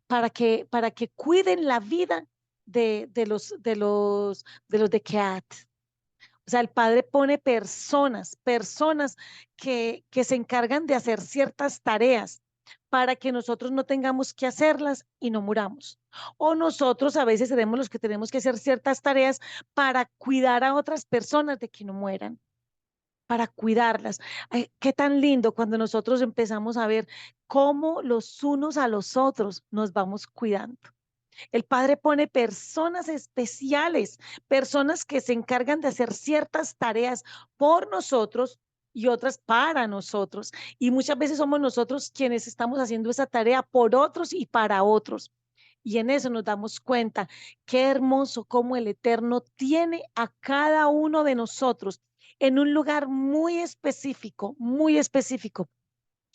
para que cuiden la vida de los de Keat. O sea, el Padre pone personas que se encargan de hacer ciertas tareas para que nosotros no tengamos que hacerlas y no muramos. O nosotros a veces seremos los que tenemos que hacer ciertas tareas para cuidar a otras personas de que no mueran, para cuidarlas. Ay, qué tan lindo cuando nosotros empezamos a ver cómo los unos a los otros nos vamos cuidando. El Padre pone personas especiales, personas que se encargan de hacer ciertas tareas por nosotros y otras para nosotros. Y muchas veces somos nosotros quienes estamos haciendo esa tarea por otros y para otros. Y en eso nos damos cuenta qué hermoso cómo el Eterno tiene a cada uno de nosotros en un lugar muy específico, muy específico.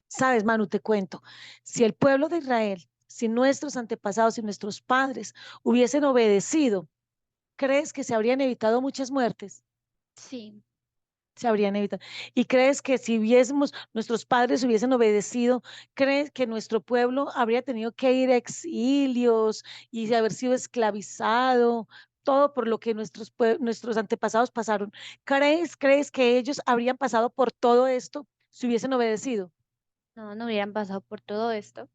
Sabes, Manu, te cuento, si el pueblo de Israel, si nuestros antepasados y nuestros padres hubiesen obedecido, ¿crees que se habrían evitado muchas muertes? Sí. Se habrían evitado. ¿Y crees que si hubiésemos, nuestros padres hubiesen obedecido, crees que nuestro pueblo habría tenido que ir a exilios y haber sido esclavizado? Todo por lo que nuestros antepasados pasaron. ¿Crees que ellos habrían pasado por todo esto si hubiesen obedecido? No, no hubieran pasado por todo esto.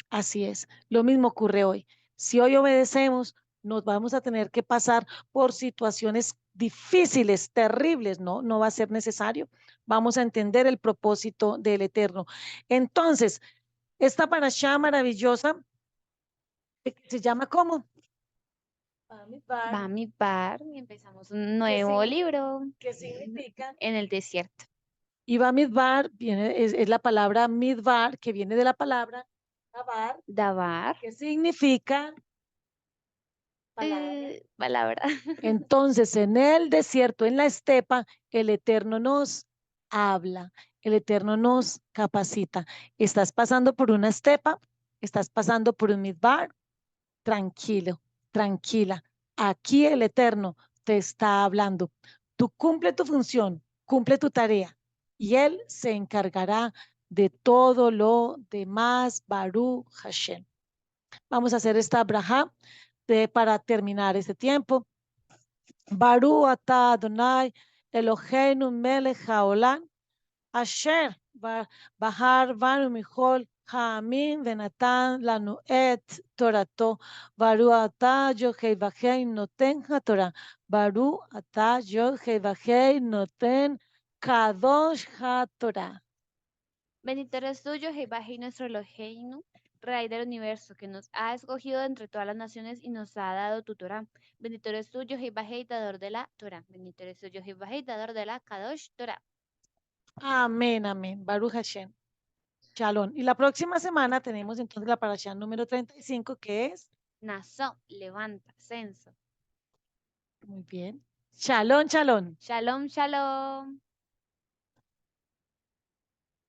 Así es, lo mismo ocurre hoy. Si hoy obedecemos, nos vamos a tener que pasar por situaciones difíciles, terribles, no, no va a ser necesario. Vamos a entender el propósito del Eterno. Entonces, esta parashá maravillosa se llama ¿cómo? Bamidbar. Bamidbar y empezamos un ¿Qué, nuevo signi- libro qué significa? en el desierto. Y Bamidbar viene, es la palabra midbar, que viene de la palabra Dabar, Dabar, que significa palabra. palabra. Entonces, en el desierto, en la estepa, el Eterno nos habla, el Eterno nos capacita. Estás pasando por una estepa, estás pasando por un midbar, tranquilo, tranquila. Aquí el Eterno te está hablando. Tú cumple tu función, cumple tu tarea y Él se encargará de todo lo demás, Baruch Hashem. Vamos a hacer esta braja para terminar este tiempo. Baru ata Adonai Eloheinu melech haolam asher bahar banu michol ha'amim venatan lanu et torato. Baru ata Yohei vahei noten haTorah. Baru ata Yohei vahei noten kadosh haTorah. Bendito eres tú, Jehová, nuestro Eloheinu, Rey del universo, que nos ha escogido entre todas las naciones y nos ha dado tu Torah. Bendito eres tú, Jehová, dador de la Torah. Bendito eres tú, Jehová, dador de la Kadosh Torah. Amén, amén. Baruch Hashem. Shalom. Y la próxima semana tenemos entonces la parasha número 35, que es, Nazón, levanta, censo. muy bien, Shalom, Shalom. Shalom, shalom.